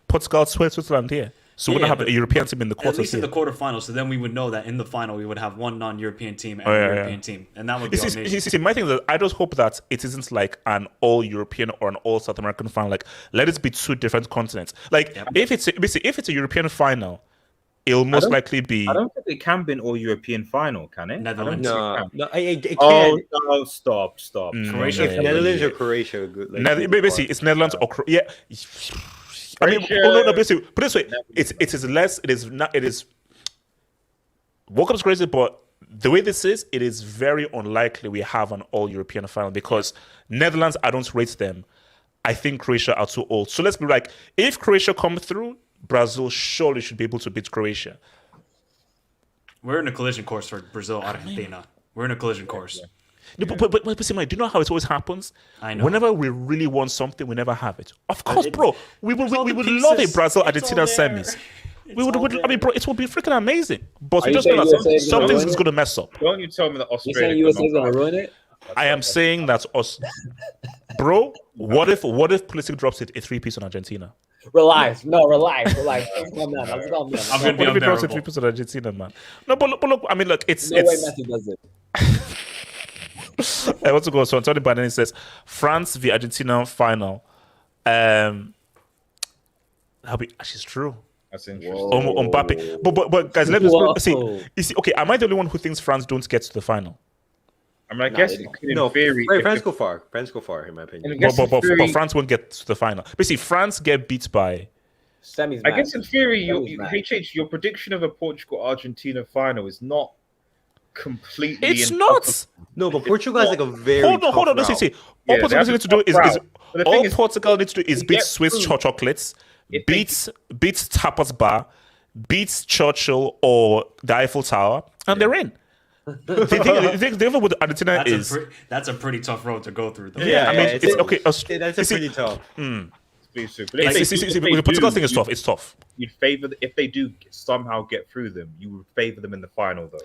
Portugal, Switzerland here. So we don't have a European team in the quarters. At least here. in the quarterfinals. So then we would know that in the final we would have one non-European team and a European team, and that would be amazing. See, my thing is that I just hope that it isn't like an all-European or an all-South American final. Like, let it be two different continents. Like, if it's a European final, it'll most likely be. I don't think it can be an all-European final, can it? Netherlands. It can. Oh, stop. Croatia, Netherlands or Croatia. Basically, it's Netherlands or Croatia. I mean, basically, put it this way, it is less. It is not. It is. World Cup's crazy, but the way this is, it is very unlikely we have an all-European final because Netherlands, I don't rate them. I think Croatia are too old. So let's be like, if Croatia come through, Brazil surely should be able to beat Croatia. We're in a collision course for Brazil, Argentina. We're in a collision course. No, but see, Mike, do you know how it always happens? I know. Whenever we really want something, we never have it. Of course, bro. We would love a Brazil Argentina semis. We would. I mean, bro, it would be freaking amazing. But we just know that something's going to mess up. Don't you tell me that You saying Australia USA is gonna ruin it? I am saying that us, bro. What if Pulisic drops it a 3-piece on Argentina? Relax. Let's calm down. I'm gonna be What if he drops a unbearable. 3-piece on Argentina, man? No, but look. I mean, look. It's No way Messi does it. I want to go. So Antonio Banani says France v Argentina final. She's true. That's interesting. On Mbappe. But guys, let us see. You see, okay, am I the only one who thinks France don't get to the final? I mean, I guess in theory, France go far. France go far, in my opinion. But France won't get to the final. Basically, France get beat by. Semis. I guess in theory, your prediction of a Portugal-Argentina final is not completely. It's not. No, but Portugal has like a very. Hold on. Let's see. All Portugal needs to do is beat Swiss chocolates, beats Tapas Bar, beats Churchill or the Eiffel Tower, and they're in. The thing with Argentina that's a pretty tough road to go through, though. Yeah, I mean, it's okay. That's pretty tough. The Portugal thing is tough. It's tough. You'd favor if they do somehow get through them. You would favor them in the final, though.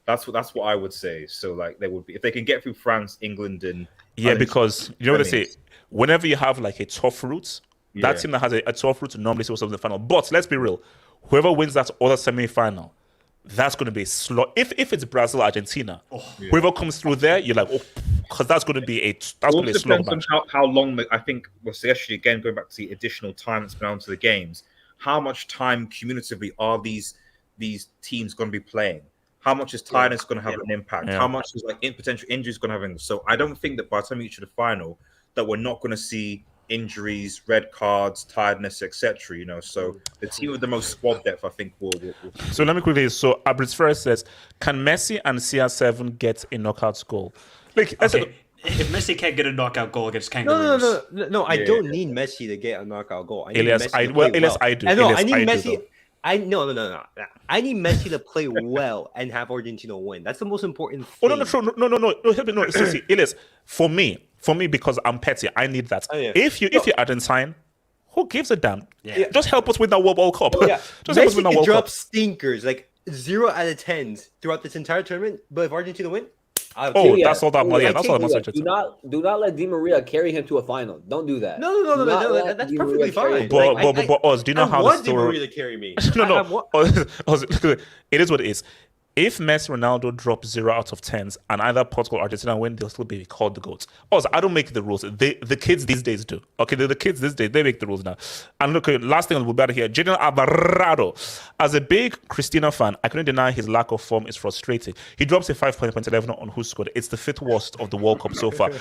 That's what I would say. So, like, they would be if they can get through France, England, and because you know what they say. Whenever you have like a tough route, that team that has a tough route normally goes to the final. But let's be real. whoever wins that other semi-final, that's going to be a slot. If it's Brazil, Argentina, whoever comes through there, you're like, because that's going to be a slog depends on match. how long I think. Well, especially again going back to the additional time that's been on to the games. How much time cumulatively are these teams going to be playing? How much is tiredness going to have an impact? Yeah. How much is potential injuries going to have an impact? So I don't think that by the time we reach the final, that we're not going to see injuries, red cards, tiredness, etc. So the team with the most squad depth, I think, will. So let me quickly. So Abritz Ferrer says, can Messi and CR7 get a knockout goal? Like, Okay, if Messi can't get a knockout goal against Kangaroos, No. I don't need Messi to get a knockout goal. I need Elias, Messi to play well. I do. I Elias, need I Messi. do, though. No. I need Messi to play well and have Argentina win. That's the most important Oh thing. no! Help me, no. See, Elias, for me, because I'm petty, I need that. Oh, yeah. If you're Argentine, who gives a damn? Yeah. Just help us win that World Cup. Yeah. Just help us Messi win that can World drop Cup. stinkers like 0 out of 10s throughout this entire tournament, but if Argentina win, Oh, that's all that. Yeah, that's all I'm Do saying. not let Di Maria carry him to a final. Don't do that. No. Do not let That's Di perfectly Maria carry fine. him. But Oz, do you know I how the want Di story? Maria to carry me. No. Oz, it is what it is. If Messi Ronaldo drop 0 out of 10s and either Portugal or Argentina win, they'll still be called the GOATs. Also, I don't make the rules. The kids these days do. Okay, the kids these days, they make the rules now. And look, last thing we'll be out of here. Jadon Alvarado. As a big Cristina fan, I couldn't deny his lack of form is frustrating. He drops a 5.11 on who scored. It's the 5th worst of the World Cup so far.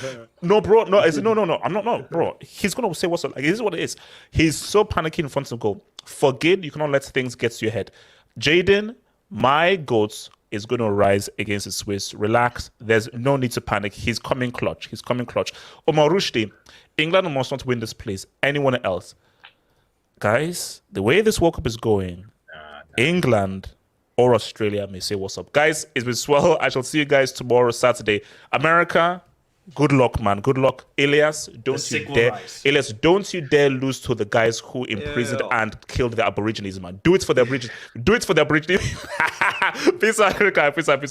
No, bro. No, I'm not. No, bro. He's going to say what's like. This is what it is. He's so panicky in front of goal. Forget, you cannot let things get to your head. Jaden, my GOAT is going to rise against the Swiss. Relax. There's no need to panic. He's coming clutch. Omar Rushdie, England must not win this place. Anyone else? Guys, the way this World Cup is going, England or Australia may say what's up. Guys, it's been swell. I shall see you guys tomorrow, Saturday. America, good luck, man. Good luck. Elias, don't you dare lose to the guys who imprisoned and killed the Aborigines, man. Do it for the Aborigines. Peace out, Africa. Peace out.